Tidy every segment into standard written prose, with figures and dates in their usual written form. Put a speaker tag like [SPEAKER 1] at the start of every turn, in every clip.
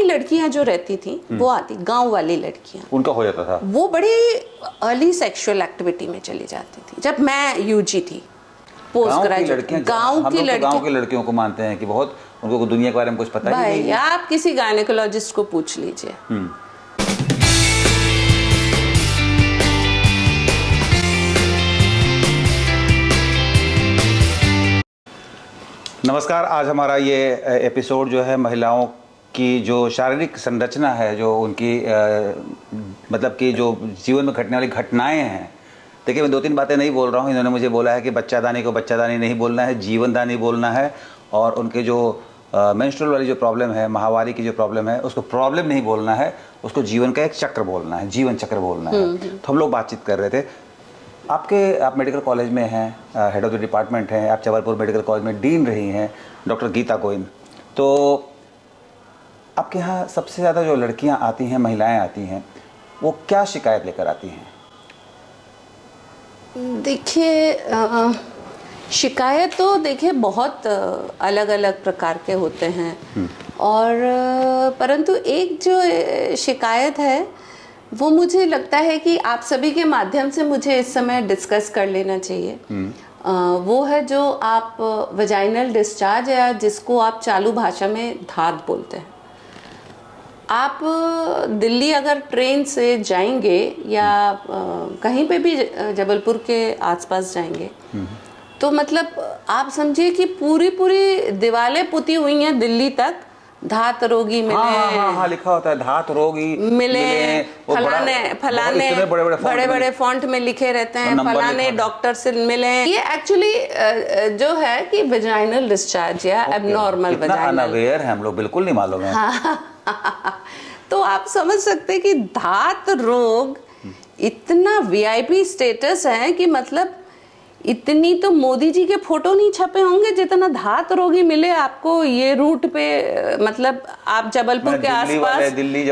[SPEAKER 1] लड़कियां जो रहती थी वो आती, गांव वाली लड़कियां,
[SPEAKER 2] उनका हो जाता था,
[SPEAKER 1] वो बड़ी अर्ली सेक्सुअल एक्टिविटी में चली जाती थी जब मैं यूजी थी, पोस्ट ग्रेजुएट। गांव
[SPEAKER 2] की लड़कियों को मानते हैं कि बहुत उनको दुनिया के बारे में कुछ पता ही नहीं है।
[SPEAKER 1] आप किसी गायनेकोलॉजिस्ट को पूछ लीजिए।
[SPEAKER 2] नमस्कार, आज हमारा ये एपिसोड जो है महिलाओं की जो शारीरिक संरचना है, जो उनकी मतलब कि जो जीवन में घटने वाली घटनाएं हैं। देखिए, मैं 2-3 बातें नहीं बोल रहा हूँ। इन्होंने मुझे बोला है कि बच्चादानी को बच्चादानी नहीं बोलना है, जीवनदानी बोलना है, और उनके जो मेंस्ट्रुअल वाली जो प्रॉब्लम है, माहवारी की जो प्रॉब्लम है, उसको प्रॉब्लम नहीं बोलना है, उसको जीवन का एक चक्र बोलना है, जीवन चक्र बोलना है। तो हम लोग बातचीत कर रहे थे। आप मेडिकल कॉलेज में हैं, हेड ऑफ द डिपार्टमेंट हैं, आप जबलपुर मेडिकल कॉलेज में डीन रही हैं, डॉक्टर गीता गोइन। तो आपके यहाँ सबसे ज़्यादा जो लड़कियाँ आती हैं, महिलाएं आती हैं, वो क्या शिकायत लेकर आती हैं?
[SPEAKER 1] देखिए, शिकायत तो देखिए बहुत अलग अलग प्रकार के होते हैं, और परंतु एक जो शिकायत है वो मुझे लगता है कि आप सभी के माध्यम से मुझे इस समय डिस्कस कर लेना चाहिए। वो है जो आप वजाइनल डिस्चार्ज, या जिसको आप चालू भाषा में धात बोलते हैं। आप दिल्ली अगर ट्रेन से जाएंगे या कहीं पे भी जबलपुर के आसपास जाएंगे, तो मतलब आप समझिए कि पूरी पूरी दीवारें पुती हुई हैं दिल्ली तक, धात रोगी मिले।
[SPEAKER 2] हाँ, लिखा होता है धात रोगी मिले,
[SPEAKER 1] फलाने बड़े बड़े फॉन्ट में लिखे रहते हैं, फलाने डॉक्टर से मिले। ये एक्चुअली जो है कि वेजाइनल डिस्चार्ज या एबनॉर्मल वेजाइनल,
[SPEAKER 2] अनअवेयर है हम लोग, बिल्कुल नहीं मालूम है।
[SPEAKER 1] तो आप समझ सकते हैं कि धात रोग इतना वीआईपी स्टेटस है कि मतलब इतनी तो मोदी जी के फोटो नहीं छपे होंगे जितना धात रोगी मिले आपको ये रूट पे। मतलब आप जबलपुर के आसपास, दिल्ली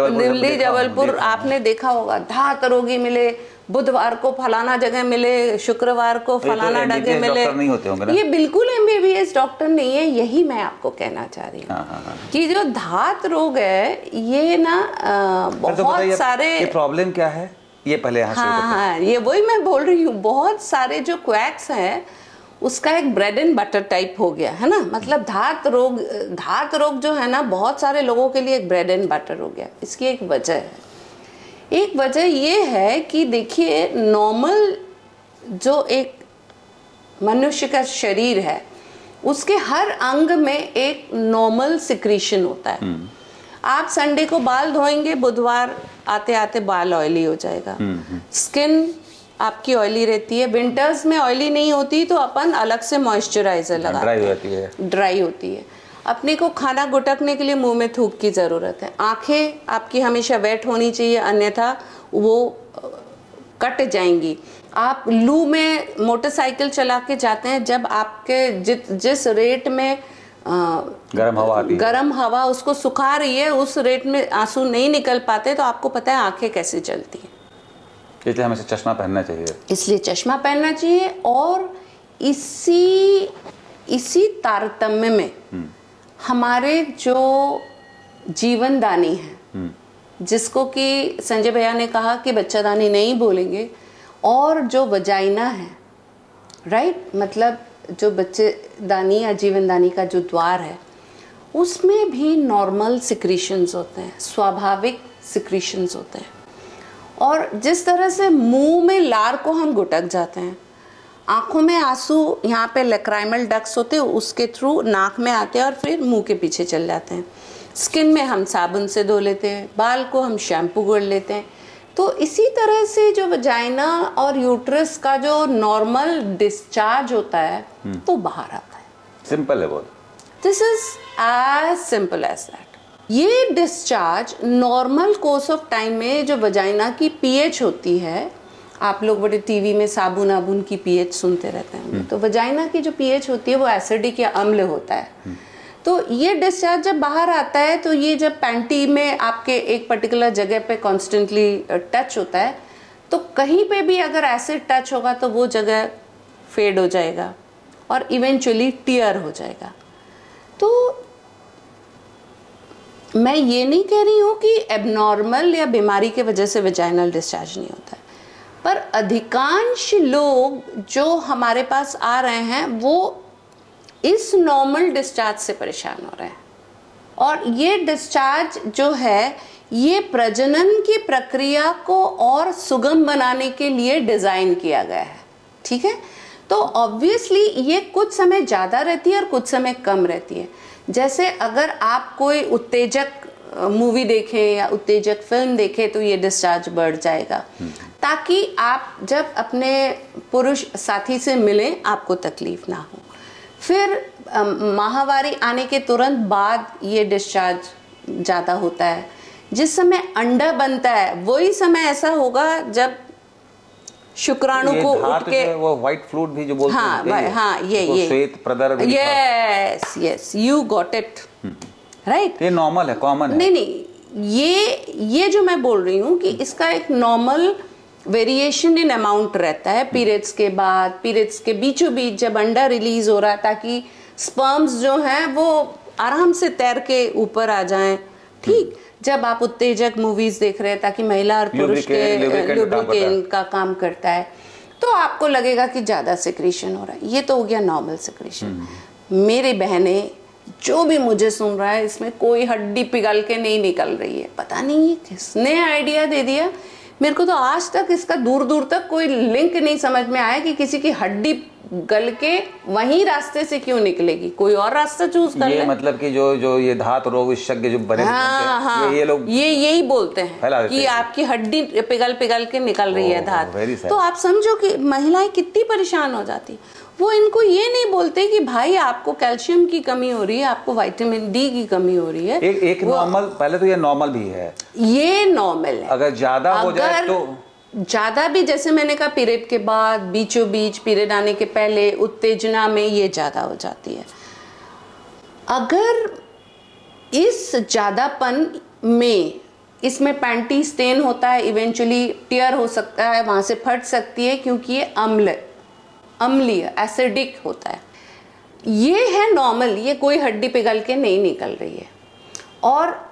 [SPEAKER 1] जबलपुर आपने देखा होगा, धात रोगी मिले, बुधवार को फलाना जगह मिले, शुक्रवार को फलाना जगह मिले।
[SPEAKER 2] नहीं होते होंगे ना?
[SPEAKER 1] ये बिल्कुल एमबीबीएस डॉक्टर नहीं है। यही मैं आपको कहना चाह रही हूँ कि जो धात रोग है ये ना बहुत सारे।
[SPEAKER 2] ये प्रॉब्लम क्या है ये पहले यहाँ
[SPEAKER 1] हाँ, ये वही मैं बोल रही हूँ। बहुत सारे जो क्वैक्स हैं उसका एक ब्रेड एंड बटर टाइप हो गया है ना। मतलब धात रोग जो है ना, बहुत सारे लोगों के लिए एक ब्रेड एंड बटर हो गया। इसकी एक वजह है, एक वजह ये है कि देखिए, नॉर्मल जो एक मनुष्य का शरीर है उसके हर अंग में एक नॉर्मल सिक्रीशन होता है। आप संडे को बाल धोएंगे, बुधवार आते आते बाल ऑयली हो जाएगा। स्किन आपकी ऑयली रहती है, विंटर्स में ऑयली नहीं होती तो अपन अलग से मॉइस्चराइजर लगाते हैं, ड्राई होती है। अपने को खाना गुटकने के लिए मुंह में थूक की जरूरत है। आंखें आपकी हमेशा वेट होनी चाहिए, अन्यथा वो कट जाएंगी। आप लू में मोटरसाइकिल चला के जाते हैं, जब आपके जिस रेट में गर्म हवा उसको सुखा रही है, उस रेट में आंसू नहीं निकल पाते, तो आपको पता है आंखें कैसे चलती हैं।
[SPEAKER 2] इसलिए हमें चश्मा पहनना चाहिए।
[SPEAKER 1] इसलिए चश्मा पहनना चाहिए। और इसी तारतम्य में हमारे जो जीवनदानी है, जिसको कि संजय भैया ने कहा कि बच्चादानी नहीं बोलेंगे, और जो वजाइना है, राइट, मतलब जो बच्चेदानी या जीवनदानी का जो द्वार है, उसमें भी नॉर्मल सिक्रीशंस होते हैं, स्वाभाविक सिक्रीशंस होते हैं। और जिस तरह से मुंह में लार को हम गुटक जाते हैं, आंखों में आंसू, यहाँ पे लैक्राइमल डक्ट्स होते हैं, उसके थ्रू नाक में आते हैं और फिर मुंह के पीछे चल जाते हैं। स्किन में हम साबुन से धो लेते हैं, बाल को हम शैम्पू कर लेते हैं। तो इसी तरह से जो वजाइना और यूट्रस का जो नॉर्मल डिस्चार्ज होता है वो बाहर आता है।
[SPEAKER 2] सिंपल है बहुत।
[SPEAKER 1] This is as simple as that. ये discharge normal course of time में जो वजाइना की पीएच होती है, आप लोग बड़े टीवी में साबुन आबुन की पीएच सुनते रहते हैं, तो वजाइना की जो पीएच होती है वो एसिडिक या अम्ल होता है। तो ये डिस्चार्ज जब बाहर आता है, तो ये जब पैंटी में आपके एक पर्टिकुलर जगह पे कॉन्स्टेंटली टच होता है, तो कहीं पे भी अगर एसिड टच होगा तो वो जगह फेड हो जाएगा और इवेंचुअली टियर हो जाएगा। तो मैं ये नहीं कह रही हूँ कि एबनॉर्मल या बीमारी के वजह से वेजाइनल डिस्चार्ज नहीं होता है, पर अधिकांश लोग जो हमारे पास आ रहे हैं वो इस नॉर्मल डिस्चार्ज से परेशान हो रहे हैं। और ये डिस्चार्ज जो है ये प्रजनन की प्रक्रिया को और सुगम बनाने के लिए डिज़ाइन किया गया है, ठीक है। तो ऑब्वियसली ये कुछ समय ज़्यादा रहती है और कुछ समय कम रहती है। जैसे अगर आप कोई उत्तेजक मूवी देखें या उत्तेजक फिल्म देखें तो ये डिस्चार्ज बढ़ जाएगा, ताकि आप जब अपने पुरुष साथी से मिलें आपको तकलीफ ना हो। फिर माहवारी आने के तुरंत बाद ये डिस्चार्ज ज़्यादा होता है। जिस समय अंडा बनता है वही समय ऐसा होगा जब शुक्राणु को उठ के
[SPEAKER 2] वो व्हाइट फ्लूइड भी जो बोलते हैं,
[SPEAKER 1] हाँ ये
[SPEAKER 2] श्वेत प्रदर,
[SPEAKER 1] yes you got it right.
[SPEAKER 2] ये नॉर्मल है, कॉमन है।
[SPEAKER 1] नहीं, ये जो मैं बोल रही हूँ कि इसका एक नॉर्मल वेरिएशन इन अमाउंट रहता है पीरियड्स के बाद, पीरियड्स के बीचों बीच जब अंडा रिलीज हो रहा है, ताकि स्पर्म्स जो हैं वो आराम से तैर के ऊपर आ जाएं, ठीक। जब आप उत्तेजक मूवीज देख रहे हैं ताकि महिला और पुरुष के लुब्रिकेंट का काम करता है, तो आपको लगेगा कि ज़्यादा सिक्रीशन हो रहा है। ये तो हो गया नॉर्मल सिक्रीशन। मेरी बहनें, जो भी मुझे सुन रहा है, इसमें कोई हड्डी पिघल के नहीं निकल रही है। पता नहीं ये किसने आइडिया दे दिया, मेरे को तो आज तक इसका दूर दूर तक कोई लिंक नहीं समझ में आया कि किसी की हड्डी गल के वहीं रास्ते से क्यों निकलेगी, कोई और रास्ता चूज कर ले।
[SPEAKER 2] मतलब कि जो ये धात रोग विशेषज्ञ जो बने
[SPEAKER 1] ये लोग यही बोलते हैं कि आपकी हड्डी पिघल के निकल रही है धात। तो आप समझो कि महिलाएं कितनी परेशान हो जाती। वो इनको ये नहीं बोलते कि भाई आपको कैल्शियम की कमी हो रही है, आपको विटामिन डी की कमी हो रही है।
[SPEAKER 2] एक नॉर्मल, पहले तो ये नॉर्मल भी है, ये
[SPEAKER 1] नॉर्मल है।
[SPEAKER 2] अगर ज्यादा हो जाए तो
[SPEAKER 1] ज्यादा भी, जैसे मैंने कहा पीरियड के बाद, बीचों बीच, पीरियड आने के पहले, उत्तेजना में ये ज्यादा हो जाती है। अगर इस ज्यादापन में इसमें पैंटी स्टेन होता है, इवेंचुअली टियर हो सकता है, वहां से फट सकती है, क्योंकि ये अम्लीय एसिडिक होता है। ये है नॉर्मल, ये कोई हड्डी पिघल के नहीं निकल रही है। और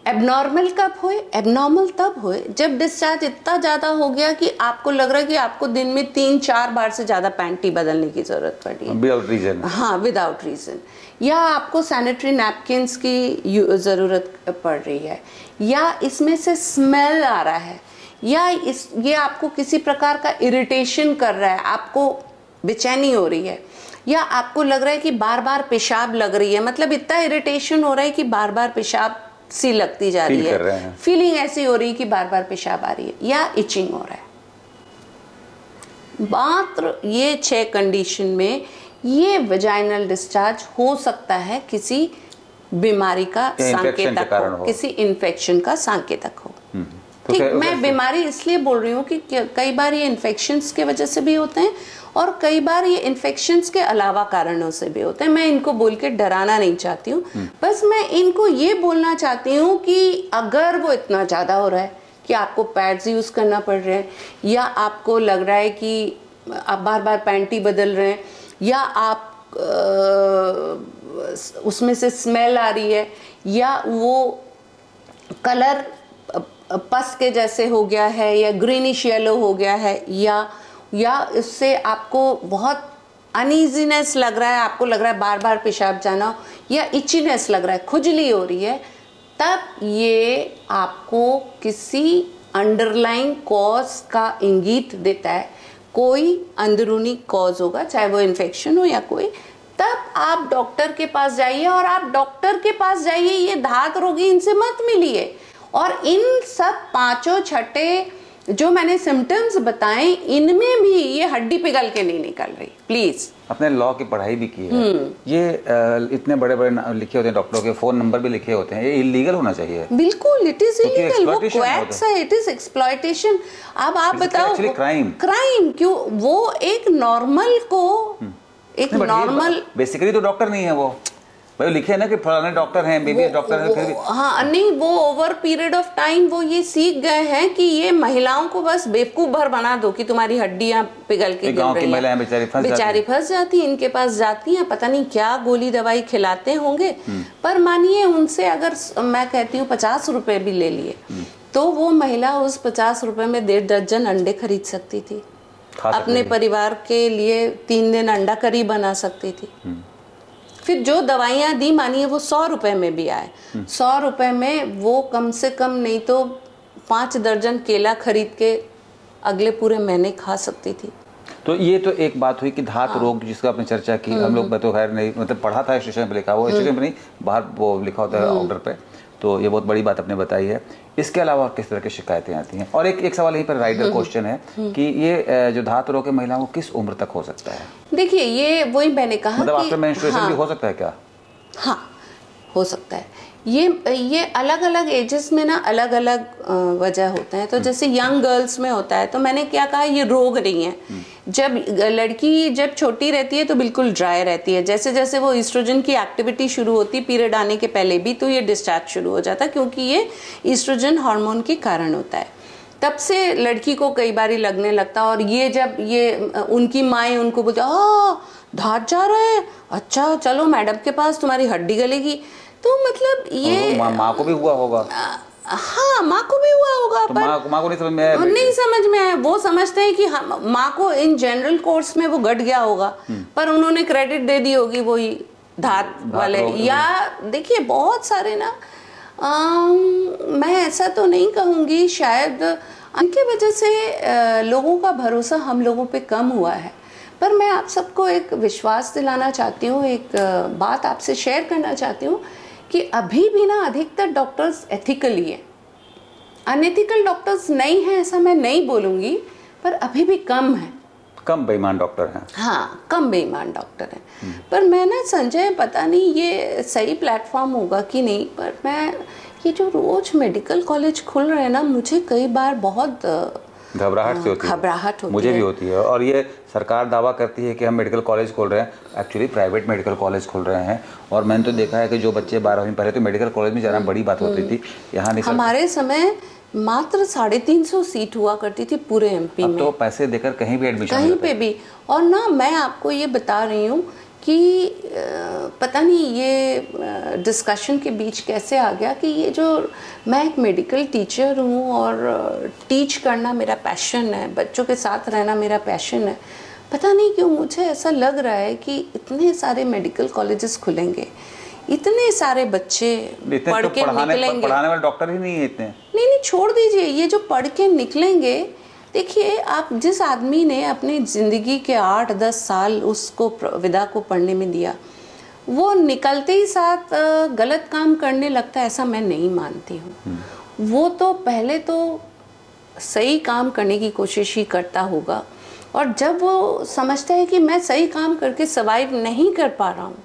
[SPEAKER 1] एबनॉर्मल कब हुए? एबनॉर्मल तब हुए जब डिस्चार्ज इतना ज़्यादा हो गया कि आपको लग रहा है कि आपको दिन में 3-4 बार से ज़्यादा पैंटी बदलने की ज़रूरत पड़ी है,
[SPEAKER 2] विदाउट रीजन।
[SPEAKER 1] हाँ, विदाउट रीजन। या आपको सैनिटरी नैपकिन्स की ज़रूरत पड़ रही है, या इसमें से स्मेल आ रहा है, या ये आपको किसी प्रकार का इरिटेशन कर रहा है, आपको बेचैनी हो रही है, या आपको लग रहा है कि बार बार पेशाब लग रही है, मतलब इतना इरिटेशन हो रहा है कि बार बार पेशाब सी लगती जा रही है, फीलिंग ऐसी हो रही है कि बार बार पेशाब आ रही है, या इचिंग हो रहा है। मात्र ये 6 कंडीशन में ये वेजाइनल डिस्चार्ज हो सकता है किसी बीमारी का संकेतक हो, किसी इन्फेक्शन का संकेतक हो। ठीक, मैं बीमारी इसलिए बोल रही हूँ कि कई बार ये इन्फेक्शंस के वजह से भी होते हैं और कई बार ये इन्फेक्शंस के अलावा कारणों से भी होते हैं। मैं इनको बोल के डराना नहीं चाहती हूँ, बस मैं इनको ये बोलना चाहती हूँ कि अगर वो इतना ज़्यादा हो रहा है कि आपको पैड्स यूज़ करना पड़ रहे हैं, या आपको लग रहा है कि आप बार बार पैंटी बदल रहे हैं, या आप उसमें से स्मेल आ रही है, या वो कलर पस के जैसे हो गया है, या ग्रीनिश येलो हो गया है, या इससे आपको बहुत अनईजीनेस लग रहा है, आपको लग रहा है बार बार पेशाब जाना, या इचीनेस लग रहा है, खुजली हो रही है, तब ये आपको किसी अंडरलाइंग कॉज का इंगित देता है। कोई अंदरूनी कॉज होगा, चाहे वो इन्फेक्शन हो या कोई, तब आप डॉक्टर के पास जाइए। और आप डॉक्टर के पास जाइए, ये धात रोगी इनसे मत मिलिए। और इन सब 5 जो मैंने सिम्टम्स बताए, इनमें भी ये हड्डी पिघल के नहीं निकल रही। प्लीज,
[SPEAKER 2] अपने लॉ की पढ़ाई भी की है, ये इतने बड़े बड़े लिखे होते हैं, डॉक्टरों के फोन नंबर भी लिखे होते हैं, ये इलीगल होना चाहिए।
[SPEAKER 1] बिल्कुल, इट इज इलीगल, वो क्वैक्स है, इट इज एक्सप्लॉयटेशन। अब आप बताओ, क्राइम क्यों? वो एक नॉर्मल को, एक नॉर्मल,
[SPEAKER 2] बेसिकली तो डॉक्टर नहीं है वो, भाई लिखे ना कि फलाने डॉक्टर हैं, एमबीबीएस डॉक्टर हैं, फिर भी
[SPEAKER 1] हाँ नहीं, वो ओवर पीरियड ऑफ टाइम वो ये सीख गए हैं कि ये महिलाओं को बस बेवकूफ भर बना दो कि तुम्हारी हड्डियां पिघल के गिर
[SPEAKER 2] गांव की
[SPEAKER 1] रही
[SPEAKER 2] महिलाएं
[SPEAKER 1] हैं,
[SPEAKER 2] बेचारी फंस
[SPEAKER 1] जाती हैं, इनके पास जाती हैं, पता नहीं क्या गोली दवाई खिलाते होंगे। पर मानिए उनसे अगर मैं कहती हूँ 50 रुपए भी ले लिए तो वो महिला उस 50 रुपए में 1.5 दर्जन अंडे खरीद सकती थी, अपने परिवार के लिए 3 दिन अंडा करी बना सकती थी। फिर जो दवाइयाँ दी, मानिए वो 100 रुपए में भी आए, 100 रुपए में वो कम से कम नहीं तो 5 दर्जन केला खरीद के अगले पूरे महीने खा सकती थी।
[SPEAKER 2] तो ये तो एक बात हुई कि धात रोग जिसका आपने चर्चा की, हम लोग मैं तो खैर नहीं मतलब पढ़ा था स्टेशन पे लिखा हुआ, स्टेशन पे नहीं बाहर वो लिखा होता है ऑर्डर पे, तो ये बहुत बड़ी बात आपने बताई है। इसके अलावा किस तरह की शिकायतें आती हैं? और एक सवाल यहीं पर राइडर क्वेश्चन है कि ये जो धात रोग है महिलाओं को किस उम्र तक हो सकता है?
[SPEAKER 1] देखिए ये वही मैंने कहा
[SPEAKER 2] मतलब
[SPEAKER 1] कि
[SPEAKER 2] आफ्टर मेंस्ट्रुएशन भी हो सकता है क्या?
[SPEAKER 1] हाँ हो सकता है। ये अलग अलग एजेस में ना अलग अलग वजह होते हैं। तो जैसे यंग गर्ल्स में होता है, तो मैंने क्या कहा, ये रोग नहीं है। जब लड़की जब छोटी रहती है तो बिल्कुल ड्राई रहती है, जैसे जैसे वो ईस्ट्रोजन की एक्टिविटी शुरू होती है पीरियड आने के पहले भी, तो ये डिस्चार्ज शुरू हो जाता है, क्योंकि ये ईस्ट्रोजन हार्मोन के कारण होता है। तब से लड़की को कई बार लगने लगता, और ये जब ये उनकी माएँ उनको बोलती धात जा रहा है, अच्छा चलो मैडम के पास, तुम्हारी हड्डी गलेगी। तो मतलब ये
[SPEAKER 2] माँ को भी हुआ होगा।
[SPEAKER 1] हाँ माँ को भी हुआ होगा,
[SPEAKER 2] तो
[SPEAKER 1] पर
[SPEAKER 2] माँ को नहीं समझ में आया?
[SPEAKER 1] नहीं समझ में आया। वो समझते हैं कि माँ को इन जनरल कोर्स में वो घट गया होगा, पर उन्होंने क्रेडिट दे दी होगी वही धात वाले। या देखिए बहुत सारे ना मैं ऐसा तो नहीं कहूँगी, शायद उनके वजह से लोगों का भरोसा हम लोगों पे कम हुआ है। पर मैं आप सबको एक विश्वास दिलाना चाहती हूँ, एक बात आपसे शेयर करना चाहती हूँ कि अभी भी ना अधिकतर डॉक्टर्स एथिकली हैं। अनएथिकल डॉक्टर्स नहीं हैं ऐसा मैं नहीं बोलूँगी, पर अभी भी कम है।
[SPEAKER 2] कम बेईमान डॉक्टर हैं।
[SPEAKER 1] हाँ कम बेईमान डॉक्टर हैं। पर मैं ना संजय, पता नहीं ये सही प्लेटफॉर्म होगा कि नहीं, पर मैं ये जो रोज मेडिकल कॉलेज खुल रहे हैं ना, मुझे कई बार बहुत
[SPEAKER 2] घबराहट से होती है।
[SPEAKER 1] घबराहट होती
[SPEAKER 2] मुझे
[SPEAKER 1] है।
[SPEAKER 2] भी होती है। और ये सरकार दावा करती है कि हम मेडिकल कॉलेज खोल रहे हैं, एक्चुअली प्राइवेट मेडिकल कॉलेज खोल रहे हैं। और मैंने तो देखा है कि जो बच्चे 12वीं पढ़े तो मेडिकल कॉलेज में जाना बड़ी बात होती थी। यहाँ नहीं,
[SPEAKER 1] हमारे समय मात्र 350 सीट हुआ करती थी पूरे एमपी में।
[SPEAKER 2] तो पैसे देकर कहीं भी एडमिशन,
[SPEAKER 1] कहीं पे भी। और ना मैं आपको ये बता रही हूँ कि पता नहीं ये डिस्कशन के बीच कैसे आ गया कि ये जो मैं एक मेडिकल टीचर हूँ और टीच करना मेरा पैशन है, बच्चों के साथ रहना मेरा पैशन है। पता नहीं क्यों मुझे ऐसा लग रहा है कि इतने सारे मेडिकल कॉलेजेस खुलेंगे, इतने सारे बच्चे पढ़ के निकलेंगे,
[SPEAKER 2] पढ़ाने वाले डॉक्टर ही नहीं है इतने।
[SPEAKER 1] नहीं छोड़ दीजिए, ये जो पढ़ के निकलेंगे, देखिए आप जिस आदमी ने अपनी ज़िंदगी के 8-10 साल उसको विदा को पढ़ने में दिया, वो निकलते ही साथ गलत काम करने लगता है, ऐसा मैं नहीं मानती हूँ। वो तो पहले तो सही काम करने की कोशिश ही करता होगा, और जब वो समझता है कि मैं सही काम करके सर्वाइव नहीं कर पा रहा हूँ,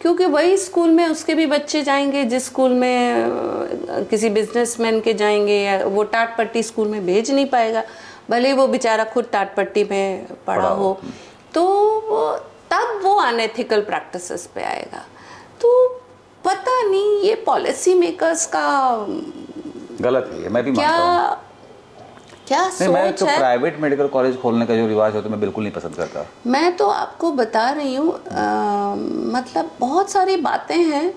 [SPEAKER 1] क्योंकि वही स्कूल में उसके भी बच्चे जाएंगे जिस स्कूल में किसी बिजनेसमैन के जाएंगे, या वो टाट पट्टी स्कूल में भेज नहीं पाएगा, भले वो बेचारा खुद टाट पट्टी में पढ़ा हो। तो तब वो अनएथिकल प्रैक्टिसेस पे आएगा। तो पता नहीं ये पॉलिसी मेकर्स का
[SPEAKER 2] गलत है, मैं भी मानता हूँ।
[SPEAKER 1] क्या सोच
[SPEAKER 2] मैं तो
[SPEAKER 1] है।
[SPEAKER 2] प्राइवेट मेडिकल कॉलेज खोलने का जो रिवाज होता है मैं बिल्कुल नहीं पसंद करता।
[SPEAKER 1] मैं तो आपको बता रही हूँ, मतलब बहुत सारी बातें हैं।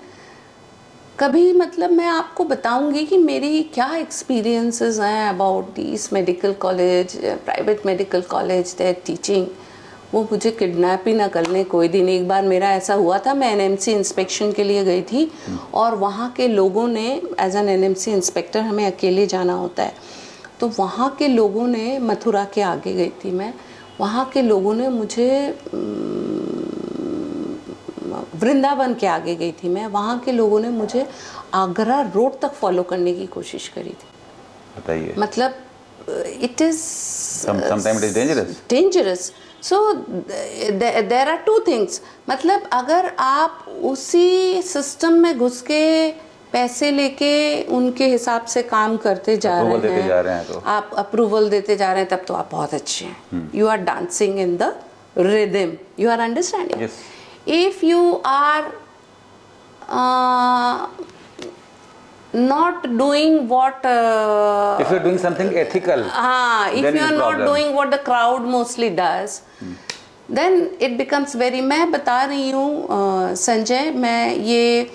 [SPEAKER 1] कभी मतलब मैं आपको बताऊंगी कि मेरी क्या एक्सपीरियंसेस हैं about this medical college, private medical college, there teaching. वो मुझे किडनैप ही ना कर लें कोई दिन। एक बार मेरा ऐसा हुआ था, मैं एनएमसी इंस्पेक्शन के लिए गई थी, और वहाँ के लोगों ने, एज एन एनएमसी इंस्पेक्टर हमें अकेले जाना होता है, तो वहाँ के लोगों ने, मथुरा के आगे गई थी मैं, वहाँ के लोगों ने मुझे, वृंदावन के आगे गई थी मैं, वहाँ के लोगों ने मुझे आगरा रोड तक फॉलो करने की कोशिश करी थी।
[SPEAKER 2] बताइए।
[SPEAKER 1] मतलब it is
[SPEAKER 2] sometime it is
[SPEAKER 1] dangerous. So there are two things. मतलब अगर आप उसी सिस्टम में घुस के पैसे लेके उनके हिसाब से काम करते जा रहे हैं, तो आप अप्रूवल देते जा रहे हैं, तब तो आप बहुत अच्छे हैं। You are dancing in the rhythm, you are understanding. If you are not doing what
[SPEAKER 2] If you're doing something ethical,
[SPEAKER 1] if
[SPEAKER 2] then
[SPEAKER 1] you are
[SPEAKER 2] it's
[SPEAKER 1] not
[SPEAKER 2] problem.
[SPEAKER 1] doing what the crowd mostly does, then it becomes very, मैं बता रही हूँ संजय, मैं ये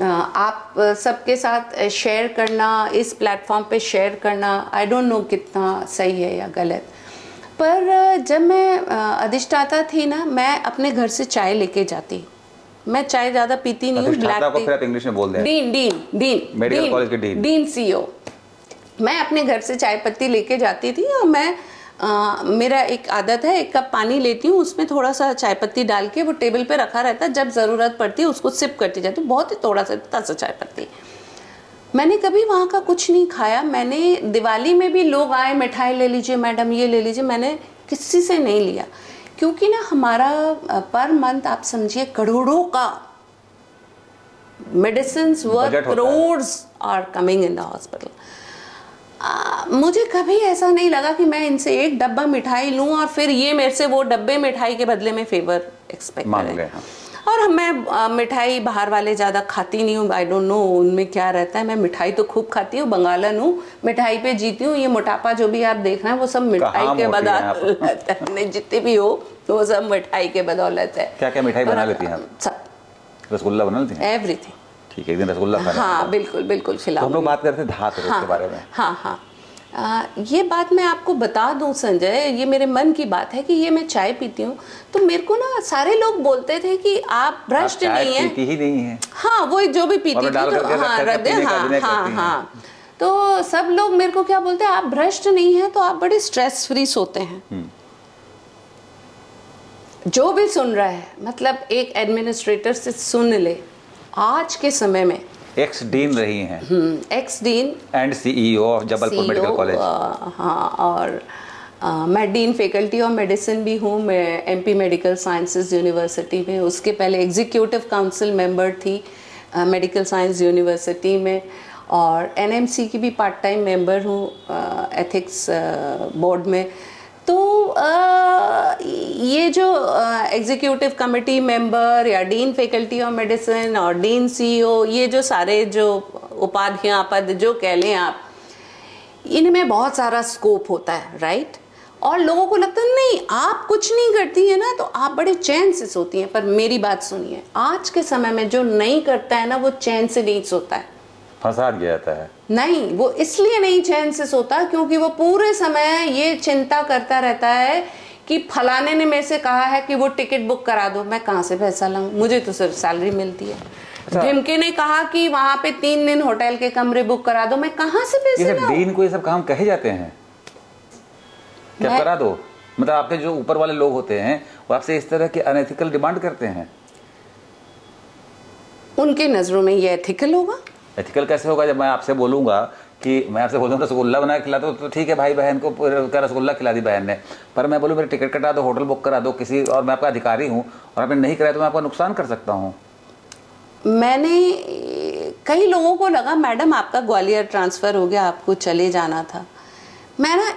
[SPEAKER 1] आप सबके साथ share करना, इस प्लेटफॉर्म पे शेयर करना, आई डोंट नो कितना सही है या गलत, पर जब मैं अधिष्ठाता थी ना, मैं अपने घर से चाय लेके जाती। मैं चाय ज़्यादा पीती नहीं हूँ, ब्लैक
[SPEAKER 2] को फिर आप इंग्लिश में बोल दें।
[SPEAKER 1] डीन
[SPEAKER 2] मेडिकल कॉलेज के डीन,
[SPEAKER 1] डीन सीईओ। मैं अपने घर से चाय पत्ती लेके जाती थी और मैं मेरा एक आदत है, एक कप पानी लेती हूँ, उसमें थोड़ा सा चाय पत्ती डाल के वो टेबल पे रखा रहता है, जब ज़रूरत पड़ती है उसको सिप करती जाती हूँ, बहुत ही थोड़ा सा इतना सा चाय पत्ती। मैंने कभी वहाँ का कुछ नहीं खाया। मैंने दिवाली में भी लोग आए, मिठाई ले लीजिए मैडम, ये ले लीजिए, मैंने किसी से नहीं लिया, क्योंकि ना हमारा पर मंथ आप समझिए करोड़ों का medicine worth crores are coming in the hospital. मुझे कभी ऐसा नहीं लगा कि मैं इनसे एक डब्बा मिठाई लूं और फिर ये मेरे से वो डब्बे मिठाई के बदले में फेवर एक्सपेक्ट करें। और मैं मिठाई बाहर वाले ज़्यादा खाती नहीं हूँ, आई डोंट नो उनमें क्या रहता है। मैं मिठाई तो खूब खाती हूँ, बंगालन हूँ, मिठाई पे जीती हूँ। ये मोटापा जो भी आप देख रहे हैं वो सब मिठाई के बदौलत है, जितने भी हो वो सब मिठाई के बदौलत है।
[SPEAKER 2] क्या क्या मिठाई बना लेती हैं आप?
[SPEAKER 1] सब।
[SPEAKER 2] रसगुल्ला बना लेती हैं?
[SPEAKER 1] एवरीथिंग।
[SPEAKER 2] ठीक है, एक दिन रसगुल्ला खाना।
[SPEAKER 1] हाँ बिल्कुल बिल्कुल खिलाओ।
[SPEAKER 2] हम लोग बात करते हैं धात रोग के बारे में।
[SPEAKER 1] हाँ, ये बात मैं आपको बता दूं संजय, ये मेरे मन की बात है कि ये मैं चाय पीती हूँ तो मेरे को ना सारे लोग बोलते थे कि आप भ्रष्ट नहीं है।
[SPEAKER 2] पीती ही नहीं है।
[SPEAKER 1] हाँ, वो जो भी पीती थी तो हाँ रख दे। हाँ, तो सब लोग मेरे को क्या बोलते हैं, आप भ्रष्ट नहीं है तो आप बड़े स्ट्रेस फ्री सोते हैं। जो भी सुन रहा है, मतलब एक एडमिनिस्ट्रेटर से सुन ले, आज के समय में
[SPEAKER 2] एक्स डीन रही हैं,
[SPEAKER 1] x dean
[SPEAKER 2] and CEO of Jabalpur medical college.
[SPEAKER 1] हाँ, और मैं डीन फैकल्टी ऑफ मेडिसिन भी हूँ, मैं एमपी मेडिकल साइंसेज यूनिवर्सिटी में, उसके पहले एग्जीक्यूटिव काउंसिल मेंबर थी मेडिकल साइंस यूनिवर्सिटी में, और एनएमसी की भी पार्ट टाइम मेंबर हूँ एथिक्स बोर्ड में। तो ये जो एग्जीक्यूटिव कमेटी मेंबर या डीन फैकल्टी ऑफ मेडिसिन और डीन सीईओ, ये जो सारे जो उपाधियाँ पद जो कह लें आप, इनमें बहुत सारा स्कोप होता है, राइट? और लोगों को लगता है नहीं आप कुछ नहीं करती है ना तो आप बड़े चैन से सोती हैं, पर मेरी बात सुनिए, आज के समय में जो नहीं करता है ना वो चैन से नहीं सोता है,
[SPEAKER 2] फंसा दिया जाता है।
[SPEAKER 1] नहीं, वो इसलिए नहीं चैन से सोता क्योंकि वो पूरे समय ये चिंता करता रहता है कि फलाने ने मेरे से कहा है कि वो टिकट बुक करा दो, मैं कहाँ से पैसा लाऊं, मुझे तो सिर्फ सैलरी मिलती है। ढिमके ने कहा कि वहां पे 3 दिन होटल के कमरे बुक करा दो, मैं कहाँ से पैसे लाऊं?
[SPEAKER 2] डीन को ये सब काम कहे जाते हैं क्या करा दो? मतलब आपके जो ऊपर वाले लोग होते हैं वो आपसे इस तरह की अनएथिकल डिमांड करते हैं।
[SPEAKER 1] उनकी नजरों में ये एथिकल होगा?
[SPEAKER 2] एथिकल कैसे होगा? जब मैं आपसे बोलूंगा कि मैं आपसे बोलूँगा रसगुल्ला बना के खिला दो तो ठीक है भाई, बहन को का रसगुल्ला खिला दी बहन ने, पर मैं बोलूँ मेरी टिकट कटा दो, होटल बुक करा दो किसी, और मैं आपका अधिकारी हूँ और आपने नहीं कराया तो मैं आपका नुकसान कर सकता हूँ।
[SPEAKER 1] मैंने कई लोगों को लगा मैडम आपका ग्वालियर ट्रांसफ़र हो गया, आपको चले जाना था। मैं ना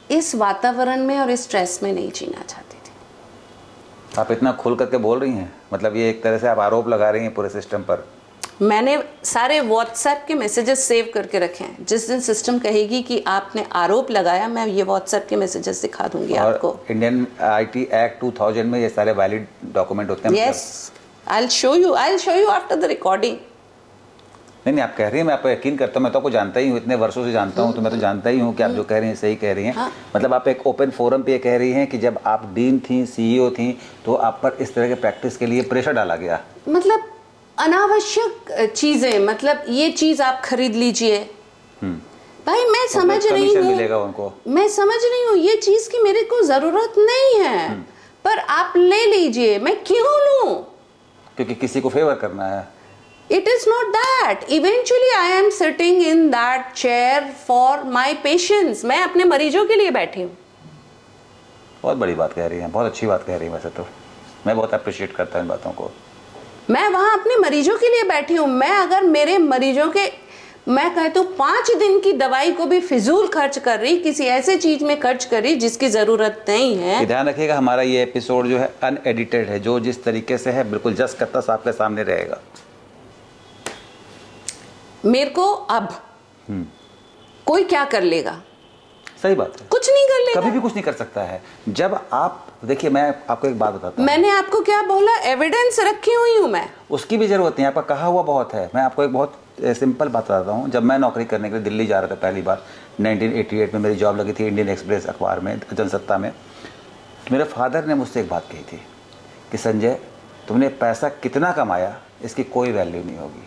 [SPEAKER 1] इस वातावरण में और इस स्ट्रेस में नहीं जीना चाहती थी।
[SPEAKER 2] आप इतना खुल करके बोल रही हैं, मतलब ये एक तरह से आप आरोप लगा रही हैं पूरे सिस्टम पर।
[SPEAKER 1] मैंने सारे व्हाट्सएप के मैसेजेस सेव करके रखे हैं, जिस दिन सिस्टम कहेगी कि आपने आरोप लगाया मैं ये व्हाट्सएप के मैसेजेस दिखा दूंगी आपको।
[SPEAKER 2] इंडियन आईटी एक्ट 2000 में ये सारे वैलिड डॉक्यूमेंट होते हैं।
[SPEAKER 1] Yes, I will show you after the recording.
[SPEAKER 2] नहीं आप कह रही हैं, मैं आप पर यकीन करता हूँ, मैं तो आपको जानता ही हूँ, इतने वर्षों से जानता हूँ, तो मैं तो जानता ही हूँ कि आप जो कह रही हैं सही कह रही हैं।
[SPEAKER 1] हाँ।
[SPEAKER 2] मतलब आप एक ओपन फोरम पे ये कह रही हैं कि जब आप डीन थी, सीईओ थी, तो आप पर इस तरह के प्रैक्टिस के लिए प्रेशर डाला गया।
[SPEAKER 1] मतलब अनावश्यक चीजें, मतलब ये चीज आप खरीद लीजिए। भाई मैं समझ रही हूँ,
[SPEAKER 2] मिलेगा उनको,
[SPEAKER 1] मैं समझ रही हूँ ये चीज की मेरे को जरूरत नहीं है, पर आप ले लीजिए, मैं क्यों लूं?
[SPEAKER 2] क्योंकि किसी को फेवर करना है।
[SPEAKER 1] It is not that. Eventually I am sitting in that chair for my patients. मैं अपने मरीजों के लिए बैठी हूँ।
[SPEAKER 2] बहुत बड़ी बात कह रही हैं, बहुत अच्छी बात कह रही हैं, वैसे तो मैं बहुत अप्रिशिएट करता हूँ इन बातों को।
[SPEAKER 1] मैं वहाँ अपने मरीजों के लिए बैठी हूँ। मैं अगर मेरे मरीजों के, मैं कहती हूँ 5 दिन की दवाई को भी फिजूल खर्च कर रही, किसी ऐसे चीज में खर्च कर रही जिसकी जरूरत नहीं है।
[SPEAKER 2] ध्यान रखिएगा हमारा ये एपिसोड जो है अनएडिटेड है, जो जिस तरीके से है बिल्कुल जस का तस आपके सामने रहेगा।
[SPEAKER 1] मेरे को अब कोई क्या कर लेगा?
[SPEAKER 2] सही बात है,
[SPEAKER 1] कुछ नहीं कर लेगा,
[SPEAKER 2] कभी भी कुछ नहीं कर सकता है। जब आप देखिए, मैं आपको एक बात बताता हूँ।
[SPEAKER 1] मैंने आपको क्या बोला, एविडेंस रखी हुई हूँ मैं।
[SPEAKER 2] उसकी भी जरूरत नहीं है, आपका कहा हुआ बहुत है। मैं आपको एक बहुत सिंपल बात बताता हूँ। जब मैं नौकरी करने के लिए दिल्ली जा रहा था पहली बार, 1988 में मेरी जॉब लगी थी इंडियन एक्सप्रेस अखबार में, जनसत्ता में। तो मेरे फादर ने मुझसे एक बात कही थी कि संजय, तुमने पैसा कितना कमाया इसकी कोई वैल्यू नहीं होगी,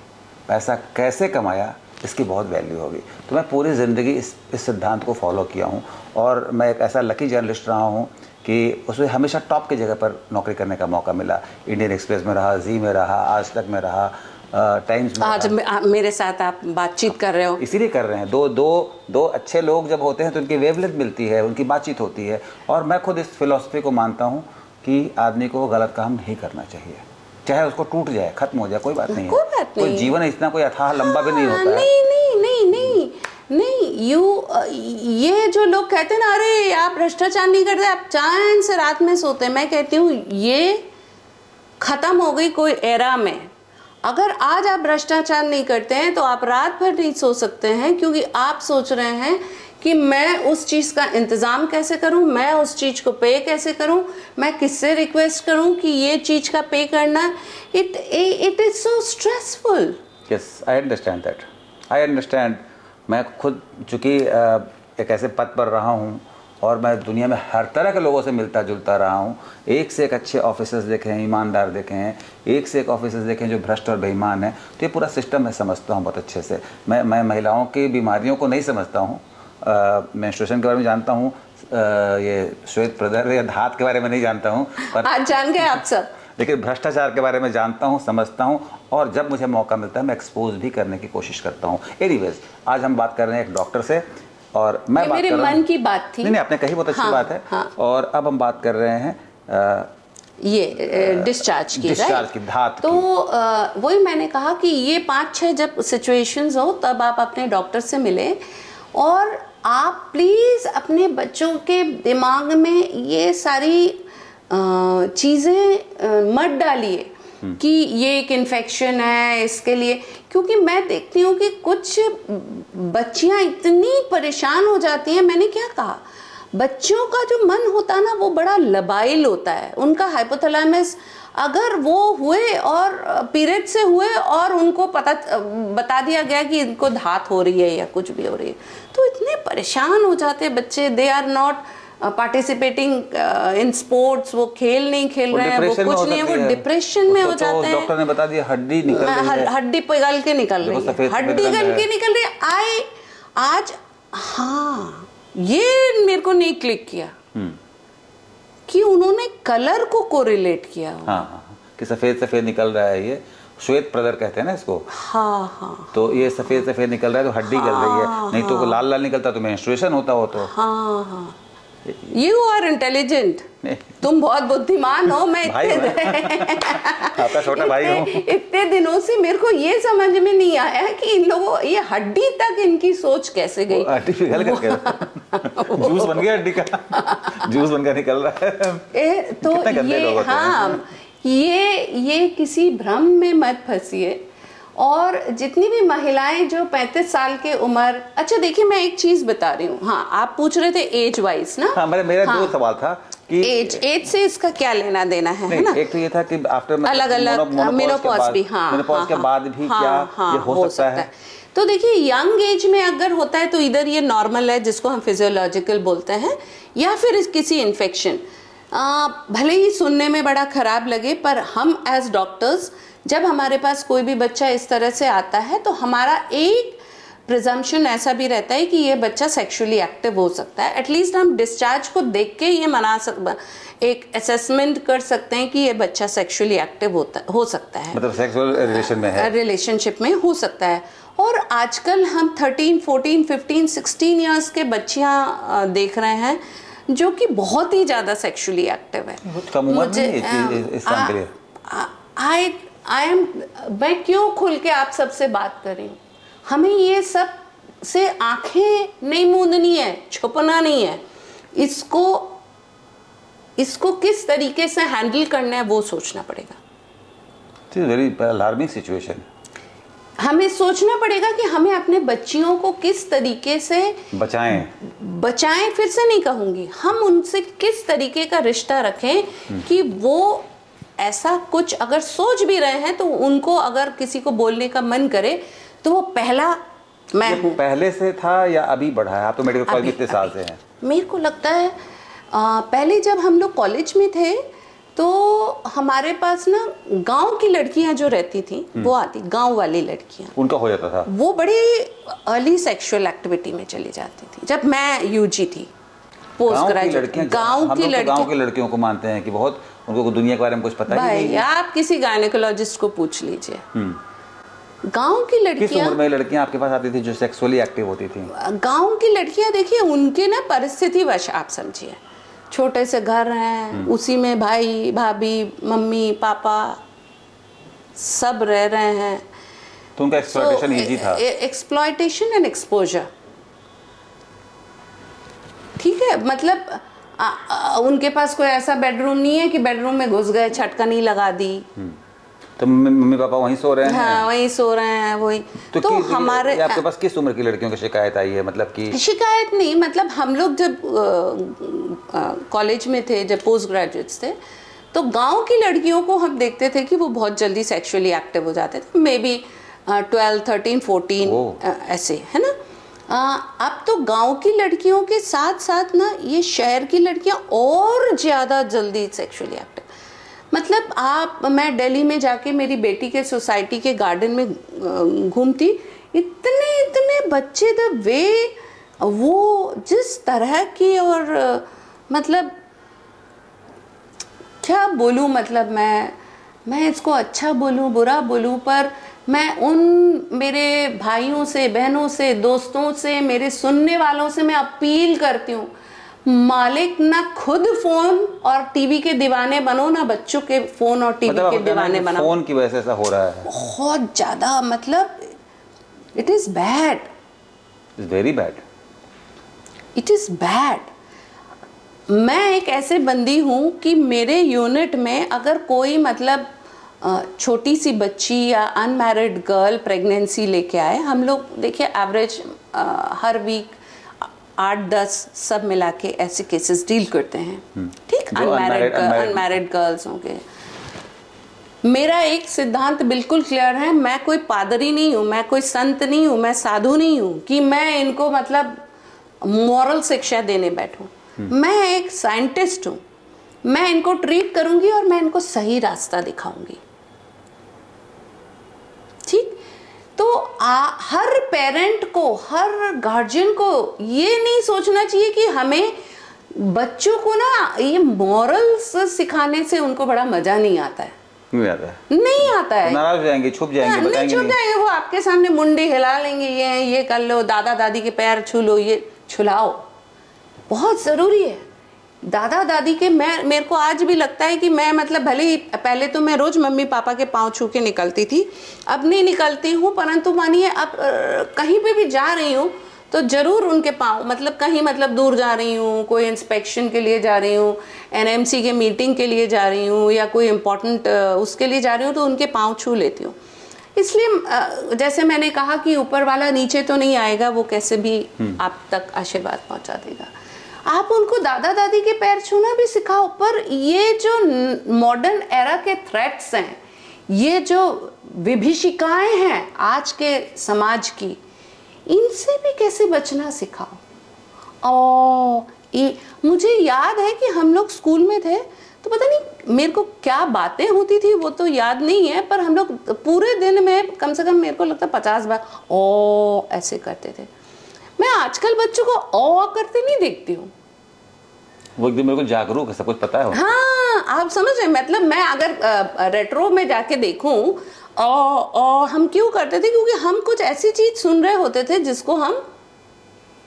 [SPEAKER 2] पैसा कैसे कमाया इसकी बहुत वैल्यू होगी। तो मैं पूरी ज़िंदगी इस सिद्धांत को फॉलो किया हूँ, और मैं एक ऐसा लकी जर्नलिस्ट रहा हूँ कि उसमें हमेशा टॉप की जगह पर नौकरी करने का मौका मिला। इंडियन एक्सप्रेस में रहा, जी में रहा, आज तक में रहा, टाइम्स में
[SPEAKER 1] आज मेरे साथ आप बातचीत कर रहे हो,
[SPEAKER 2] इसीलिए कर रहे हैं। दो अच्छे लोग जब होते हैं तो उनकी वेवलेंथ मिलती है, उनकी बातचीत होती है। और मैं खुद इस फिलॉसफी को मानता हूँ कि आदमी को गलत काम नहीं करना चाहिए, चाहे उसको टूट जाए, खत्म हो जाए, कोई बात नहीं है।
[SPEAKER 1] कोई बात नहीं।
[SPEAKER 2] कोई जीवन इतना कोई अथाह लंबा भी नहीं होता है।
[SPEAKER 1] नहीं नहीं नहीं नहीं नहीं, ये जो लोग कहते हैं ना, अरे आप भ्रष्टाचार नहीं करते, आप चैन से रात में सोते हैं, मैं कहती हूँ ये खत्म हो गई कोई एरा में। अगर आज आप भ्रष्टाचार नहीं करते हैं तो आप रात भर नहीं सो सकते हैं, क्योंकि आप सोच रहे हैं कि मैं उस चीज़ का इंतज़ाम कैसे करूं, मैं उस चीज़ को पे कैसे करूं, मैं किससे रिक्वेस्ट करूं कि ये चीज़ का पे करना। It is so stressful.
[SPEAKER 2] Yes, I understand that, I understand. मैं खुद चूँकि एक ऐसे पद पर रहा हूँ और मैं दुनिया में हर तरह के लोगों से मिलता जुलता रहा हूँ। एक से एक अच्छे ऑफिसर्स देखे हैं, ईमानदार देखे हैं, एक से एक ऑफिसर्स देखे हैं जो भ्रष्ट और बेईमान हैं। तो ये पूरा सिस्टम मैं समझता हूँ बहुत अच्छे से। मैं महिलाओं की बीमारियों को नहीं समझता हूँ, मेंस्ट्रुएशन के बारे में जानता हूँ, ये श्वेत प्रदर या धात के बारे में नहीं जानता हूँ, पर
[SPEAKER 1] आज जान गए आप सब।
[SPEAKER 2] लेकिन भ्रष्टाचार के बारे में जानता हूँ, समझता हूँ, और जब मुझे मौका मिलता है मैं एक्सपोज भी करने की कोशिश करता हूँ। एनीवेज, आज हम बात कर रहे हैं एक डॉक्टर से, और मैं बात
[SPEAKER 1] मेरे
[SPEAKER 2] कर रहा हूं,
[SPEAKER 1] मन की बात थी।
[SPEAKER 2] नहीं आपने कही, बहुत अच्छी बात है।
[SPEAKER 1] हाँ।
[SPEAKER 2] और अब हम बात कर रहे हैं
[SPEAKER 1] ये डिस्चार्ज की,
[SPEAKER 2] डिस्चार्ज की, धात
[SPEAKER 1] तो
[SPEAKER 2] की।
[SPEAKER 1] वही मैंने कहा कि ये 5-6 जब सिचुएशंस हो तब आप अपने डॉक्टर से मिलें, और आप प्लीज़ अपने बच्चों के दिमाग में ये सारी चीज़ें मत डालिए कि ये एक इन्फेक्शन है इसके लिए, क्योंकि मैं देखती हूँ कि कुछ बच्चियाँ इतनी परेशान हो जाती हैं। मैंने क्या कहा, बच्चों का जो मन होता है ना वो बड़ा लबाइल होता है, उनका हाइपोथैलेमस अगर वो हुए और पीरियड से हुए और उनको बता दिया गया कि इनको धात हो रही है या कुछ भी हो रही है, तो इतने परेशान हो जाते हैं बच्चे। They are not participating in sports, वो खेल नहीं खेल रहे हैं, वो कुछ नहीं है, वो डिप्रेशन में हो जाते हैं।
[SPEAKER 2] डॉक्टर ने बता दिया हड्डी निकल रही है,
[SPEAKER 1] हड्डी पिघल के निकल रही है, हड्डी गल के निकल रही है। आज हाँ, ये मेरे को नहीं क्लिक किया कि उन्होंने कलर को कोरिलेट किया।
[SPEAKER 2] हाँ, कि सफेद सफेद निकल रहा है, ये श्वेत प्रदर कहते हैं ना इसको।
[SPEAKER 1] हाँ,
[SPEAKER 2] तो ये सफेद सफेद निकल रहा है तो हड्डी गल रही है, नहीं तो लाल लाल निकलता तो मेंस्ट्रुएशन होता हो। तो
[SPEAKER 1] हाँ, यू आर इंटेलिजेंट, तुम बहुत बुद्धिमान हो। मैं
[SPEAKER 2] आपका छोटा भाई हूँ।
[SPEAKER 1] इतने दिनों से मेरे को ये समझ में नहीं आया कि इन लोगों ये हड्डी तक इनकी सोच कैसे गई।
[SPEAKER 2] हड्डी पिघल करके जूस बन गया, हड्डी का जूस बनकर निकल रहा है।
[SPEAKER 1] तो ये किसी भ्रम में मत फंसिए। और जितनी भी महिलाएं जो 35 साल के उम्र, अच्छा देखिए मैं एक चीज बता रही हूँ। हाँ, आप पूछ रहे थे एज वाइज ना।
[SPEAKER 2] हाँ, मेरा दो सवाल था कि
[SPEAKER 1] एज से इसका क्या लेना देना है ना।
[SPEAKER 2] एक तो ये था कि आफ्टर
[SPEAKER 1] अलग अलग मेनोपॉज भी,
[SPEAKER 2] मेनोपॉज के बाद भी क्या ये हो सकता है।
[SPEAKER 1] तो देखिए यंग एज में अगर होता है तो इधर ये नॉर्मल है जिसको हम फिजियोलॉजिकल बोलते हैं, या फिर किसी इन्फेक्शन। भले ही सुनने में बड़ा खराब लगे, पर हम एज डॉक्टर्स जब हमारे पास कोई भी बच्चा इस तरह से आता है तो हमारा एक प्रिजम्पशन ऐसा भी रहता है कि ये बच्चा सेक्सुअली एक्टिव हो सकता है। एटलीस्ट हम डिस्चार्ज को देख के ये एक असेसमेंट कर सकते हैं कि ये बच्चा सेक्सुअली एक्टिव हो सकता है,
[SPEAKER 2] मतलब सेक्सुअल रिलेशन में है,
[SPEAKER 1] रिलेशनशिप में हो सकता है। और आजकल हम 13, 14, 15, 16 ईयर्स के बच्चियां देख रहे हैं जो कि बहुत ही ज़्यादा सेक्सुअली एक्टिव है।
[SPEAKER 2] कम उम्र में इस काम के लिए
[SPEAKER 1] मैं क्यों खुल के आप सबसे बात कर रही हूँ। हमें ये सब से आंखें नहीं मूंदनी है, छुपना नहीं है। इसको किस तरीके से हैंडल करना है वो सोचना पड़ेगा।
[SPEAKER 2] Very alarming situation.
[SPEAKER 1] हमें सोचना पड़ेगा कि हमें अपने बच्चियों को किस तरीके से बचाएं, फिर से नहीं कहूंगी, हम उनसे किस तरीके का रिश्ता रखें कि वो ऐसा कुछ अगर सोच भी रहे हैं तो उनको अगर किसी को बोलने का मन करे तो वो पहला मैं हूँ।
[SPEAKER 2] पहले से था या अभी बढ़ा है? आप तो मेडिकल कॉलेज में इतने साल से हैं।
[SPEAKER 1] मेरे को लगता है पहले जब हम लोग कॉलेज में थे तो हमारे पास ना गांव की लड़कियां जो रहती थी वो आती, गांव वाली लड़कियां,
[SPEAKER 2] उनका हो जाता था,
[SPEAKER 1] वो बड़ी अर्ली सेक्सुअल एक्टिविटी में चली जाती थी जब मैं यूजी थी, पोस्ट ग्रेजुएट। गांव की
[SPEAKER 2] लड़कियों को मानते हैं कि बहुत उनको दुनिया के बारे में कुछ पता ही नहीं है।
[SPEAKER 1] आप किसी गायनेकोलॉजिस्ट को पूछ लीजिए, गांव की लड़कियां,
[SPEAKER 2] किस उम्र में लड़कियां आपके पास आती थी जो सेक्सुअली एक्टिव होती थी?
[SPEAKER 1] गांव की लड़कियां देखिए, उनके ना परिस्थिति वश आप समझिए, छोटे से घर हैं, उसी में भाई भाभी मम्मी पापा सब रह रहे हैं,
[SPEAKER 2] तो उनका एक्सप्लॉयटेशन इजी था।
[SPEAKER 1] एक्सप्लॉयटेशन एंड एक्सपोजर, ठीक है, मतलब उनके पास कोई ऐसा बेडरूम नहीं है कि बेडरूम में घुस गए, छटकनी लगा दी,
[SPEAKER 2] तो मम्मी पापा वहीं सो रहे हैं।
[SPEAKER 1] हाँ, वहीं सो रहे हैं, वही तो हमारे।
[SPEAKER 2] आपके पास किस उम्र की लड़कियों की शिकायत आई है? मतलब कि
[SPEAKER 1] शिकायत नहीं, मतलब हम लोग जब कॉलेज में थे, जब पोस्ट ग्रेजुएट्स थे, तो गांव की लड़कियों को हम देखते थे कि वो बहुत जल्दी सेक्सुअली एक्टिव हो जाते थे, मे बी 12, 13, 14 ऐसे, है ना। अब तो गांव की लड़कियों के साथ साथ ना ये शहर की लड़कियां और ज़्यादा जल्दी सेक्सुअली एक्टिव, मतलब मैं दिल्ली में जाके मेरी बेटी के सोसाइटी के गार्डन में घूमती, इतने बच्चे, द वे वो जिस तरह की, और मतलब क्या बोलूँ, मतलब मैं इसको अच्छा बोलूँ बुरा बोलूँ, पर मैं उन मेरे भाइयों से, बहनों से, दोस्तों से, मेरे सुनने वालों से मैं अपील करती हूँ, मालिक ना खुद फोन और टीवी के दीवाने बनो, ना बच्चों के फोन और टीवी के दीवाने बनो।
[SPEAKER 2] फोन की वजह से ऐसा हो रहा है
[SPEAKER 1] बहुत ज्यादा, मतलब it is bad,
[SPEAKER 2] it's very bad,
[SPEAKER 1] it is bad. मैं एक ऐसे बंदी हूँ कि मेरे यूनिट में अगर कोई मतलब छोटी सी बच्ची या अनमैरिड गर्ल प्रेगनेंसी लेके आए, हम लोग देखिए एवरेज हर वीक 8-10 सब मिला के ऐसे केसेस डील करते हैं, ठीक, अनमैरिड गर्ल्स होंगे। मेरा एक सिद्धांत बिल्कुल क्लियर है, मैं कोई पादरी नहीं हूँ, मैं कोई संत नहीं हूँ, मैं साधु नहीं हूँ कि मैं इनको मतलब मॉरल शिक्षा देने बैठूं। मैं एक साइंटिस्ट हूँ, मैं इनको ट्रीट करूंगी और मैं इनको सही रास्ता दिखाऊंगी, ठीक। तो हर पेरेंट को, हर गार्जियन को ये नहीं सोचना चाहिए कि हमें बच्चों को ना ये मॉरल्स सिखाने से उनको बड़ा मजा नहीं आता है, नहीं आता है,
[SPEAKER 2] नाराज हो जाएंगे, छुप जाएंगे, बताएंगे नहीं।
[SPEAKER 1] वो आपके सामने मुंडी हिला लेंगे, ये कर लो, दादा दादी के पैर छू लो, ये छुलाओ, बहुत जरूरी है। दादा दादी के, मेरे को आज भी लगता है कि मैं मतलब भले ही पहले तो मैं रोज मम्मी पापा के पाँव छू के निकलती थी, अब नहीं निकलती हूँ, परंतु मानिए अब कहीं पे भी जा रही हूँ तो जरूर उनके पाँव, मतलब कहीं मतलब दूर जा रही हूँ, कोई इंस्पेक्शन के लिए जा रही हूँ, एनएमसी के मीटिंग के लिए जा रही हूँ, या कोई इम्पोर्टेंट उसके लिए जा रही हूँ, तो उनके पाँव छू लेती हूँ। इसलिए जैसे मैंने कहा कि ऊपर वाला नीचे तो नहीं आएगा, वो कैसे भी आप तक आशीर्वाद पहुंचा देगा। आप उनको दादा दादी के पैर छूना भी सिखाओ, पर ये जो मॉडर्न एरा के थ्रेट्स हैं, ये जो विभीषिकाएं हैं आज के समाज की, इनसे भी कैसे बचना सिखाओ। मुझे याद है कि हम लोग स्कूल में थे तो पता नहीं मेरे को क्या बातें होती थी, वो तो याद नहीं है, पर हम लोग पूरे दिन में कम से कम मेरे को लगता 50 बार ओ ऐसे करते थे। मैं आजकल बच्चों को ओ करते नहीं देखती हूँ,
[SPEAKER 2] वो एकदम मेरे को जागरूक है, सब कुछ पता है।
[SPEAKER 1] हाँ, आप समझ रहे, मतलब मैं अगर रेट्रो में जाके देखूं हम क्यों करते थे, क्योंकि हम कुछ ऐसी चीज सुन रहे होते थे जिसको हम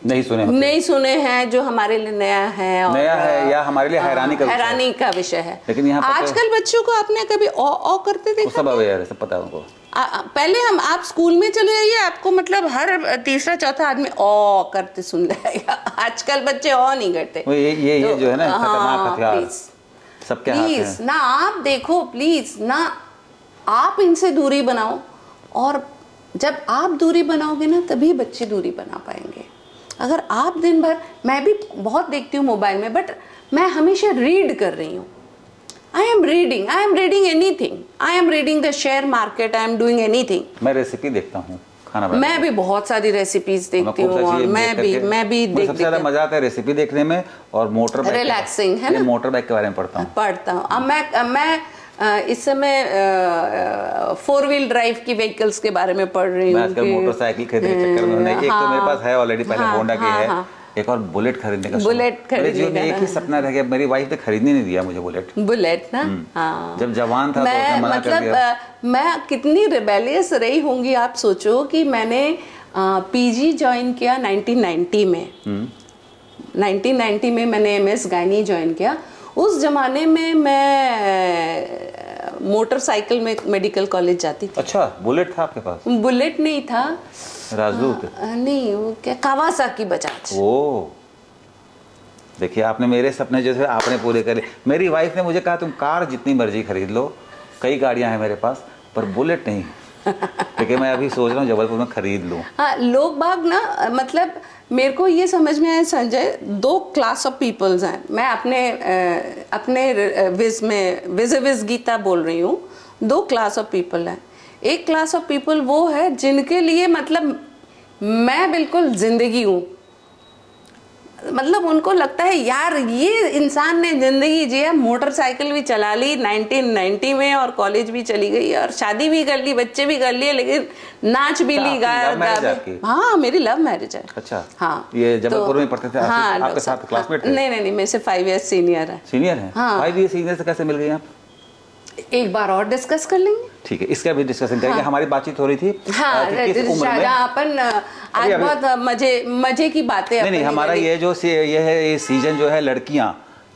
[SPEAKER 1] नहीं सुने हैं, जो हमारे लिए नया है,
[SPEAKER 2] नया है या हमारे लिए हैरानी
[SPEAKER 1] का विषय है।
[SPEAKER 2] लेकिन यहाँ
[SPEAKER 1] आजकल बच्चों को आपने कभी ओ करते देखा?
[SPEAKER 2] सब अवेयर है, सब पता है उनको।
[SPEAKER 1] पहले आप स्कूल में चले जाइए, आपको मतलब हर तीसरा चौथा आदमी ओ करते सुन जाएगा। आजकल बच्चे ओ नहीं करते।
[SPEAKER 2] ये जो है ना खतरनाक हथियार सबके हाथ में।
[SPEAKER 1] प्लीज ना आप देखो, प्लीज ना आप इनसे दूरी बनाओ, और जब आप दूरी बनाओगे ना तभी बच्चे दूरी बना पाएंगे। अगर आप दिन भर, मैं भी बहुत देखती हूँ मोबाइल में, बट मैं हमेशा रीड कर रही हूँ। I am reading anything, I am reading the share market, I am doing anything.
[SPEAKER 2] मैं रेसिपी देखता हूँ खाना बनाने
[SPEAKER 1] मैं भी बहुत सारी रेसिपीज देखती हूँ, और मैं भी
[SPEAKER 2] मुझे सबसे ज्यादा मजा आता है रेसिपी देखने में, और मोटर बाइक,
[SPEAKER 1] रिलैक्सिंग है ना,
[SPEAKER 2] मोटर बाइक के बारे में पढ़ता हूँ।
[SPEAKER 1] अब मैं इस समय 4 व्हील ड्राइव की व्हीकल्स के बारे में पढ़ रही हूँ।
[SPEAKER 2] मैं आजकल मोटरसाइकिल खरीदने के चक्कर में, एक तो मेरे पास है ऑलरेडी, पहले होंडा की है, एक और बुलेट खरीदने का।
[SPEAKER 1] बुलेट खरीदने का
[SPEAKER 2] एक ही सपना रह गया, मेरी वाइफ ने खरीदने नहीं दिया मुझे बुलेट
[SPEAKER 1] ना। हाँ,
[SPEAKER 2] जब जवान था तो उसने मना कर दिया।
[SPEAKER 1] मैं कितनी रिबेलियस रही होंगी, आप सोचो कि मैंने पीजी ज्वाइन किया 1990 में। 1990 में मैंने MS गायनी ज्वाइन किया। उस जमाने में मैं मोटरसाइकिल में मेडिकल कॉलेज जाती थी।
[SPEAKER 2] अच्छा, बुलेट था आपके पास?
[SPEAKER 1] बुलेट नहीं था,
[SPEAKER 2] राजदूत
[SPEAKER 1] नहीं, वो क्या, कावासाकी बजाज।
[SPEAKER 2] ओ, देखिए आपने मेरे सपने जो थे आपने पूरे करे। मेरी वाइफ ने मुझे कहा तुम कार जितनी मर्जी खरीद लो, कई गाड़ियां हैं मेरे पास, पर बुलेट नहीं। क्योंकि मैं अभी सोच रहा हूँ जबलपुर में खरीद लूँ।
[SPEAKER 1] हाँ, लोग बाग ना, मतलब मेरे को ये समझ में आया संजय, 2 क्लास ऑफ पीपल्स हैं। मैं अपने विज गीता बोल रही हूँ। 2 क्लास ऑफ पीपल हैं। एक क्लास ऑफ पीपल वो है जिनके लिए, मतलब मैं बिल्कुल जिंदगी हूँ, मतलब उनको लगता है यार ये इंसान ने जिंदगी जिया, मोटरसाइकिल भी चला ली 1990 में, और कॉलेज भी चली गई, और शादी भी कर ली, बच्चे भी कर लिए, लेकिन नाच भी ली, गाया। हाँ, मेरी लव मैरिज है।
[SPEAKER 2] अच्छा,
[SPEAKER 1] हाँ,
[SPEAKER 2] ये जबलपुर में पढ़ते थे?
[SPEAKER 1] हाँ,
[SPEAKER 2] आपके साथ क्लासमेट थे?
[SPEAKER 1] नहीं, मेरे से 5 ईयर्स सीनियर है।
[SPEAKER 2] सीनियर है?
[SPEAKER 1] हाँ।
[SPEAKER 2] 5 ईयर सीनियर से कैसे मिल गई आप?
[SPEAKER 1] एक बार और डिस्कस कर लेंगे।
[SPEAKER 2] ठीक है, इसका भी डिस्कशन करेंगे। हमारी बातचीत हो रही थी
[SPEAKER 1] हाँ,
[SPEAKER 2] किस उम्र में
[SPEAKER 1] अपन आज बहुत मजे की बातें।
[SPEAKER 2] नहीं, हमारा ये है, ये सीजन जो है लड़कियां।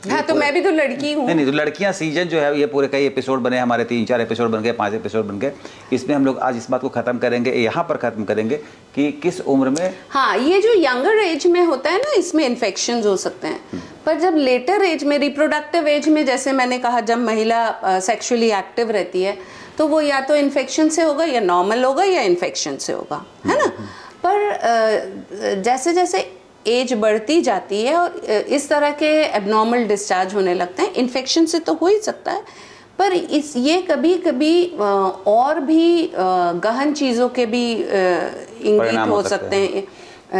[SPEAKER 1] हाँ, तो मैं भी तो लड़की हूँ।
[SPEAKER 2] नहीं, तो लड़कियां सीजन जो है, ये पूरे कई एपिसोड बने हमारे, 3-4 एपिसोड बन गए, 5 एपिसोड बन गए। इसमें हम लोग आज इस बात को खत्म करेंगे, यहाँ पर खत्म करेंगे कि किस उम्र में।
[SPEAKER 1] हाँ, ये जो यंगर एज में होता है ना, इसमें इन्फेक्शंस हो सकते हैं, पर जब लेटर एज में, रिप्रोडक्टिव एज में, जैसे मैंने कहा, जब महिला सेक्सुअली एक्टिव रहती है, तो वो या तो इन्फेक्शन से होगा, या नॉर्मल होगा, या इन्फेक्शन से होगा, है ना। पर जैसे जैसे एज बढ़ती जाती है और इस तरह के एबनॉर्मल डिस्चार्ज होने लगते हैं, इन्फेक्शन से तो हो ही सकता है, पर ये कभी कभी और भी गहन चीज़ों के भी इंगित हो सकते हैं,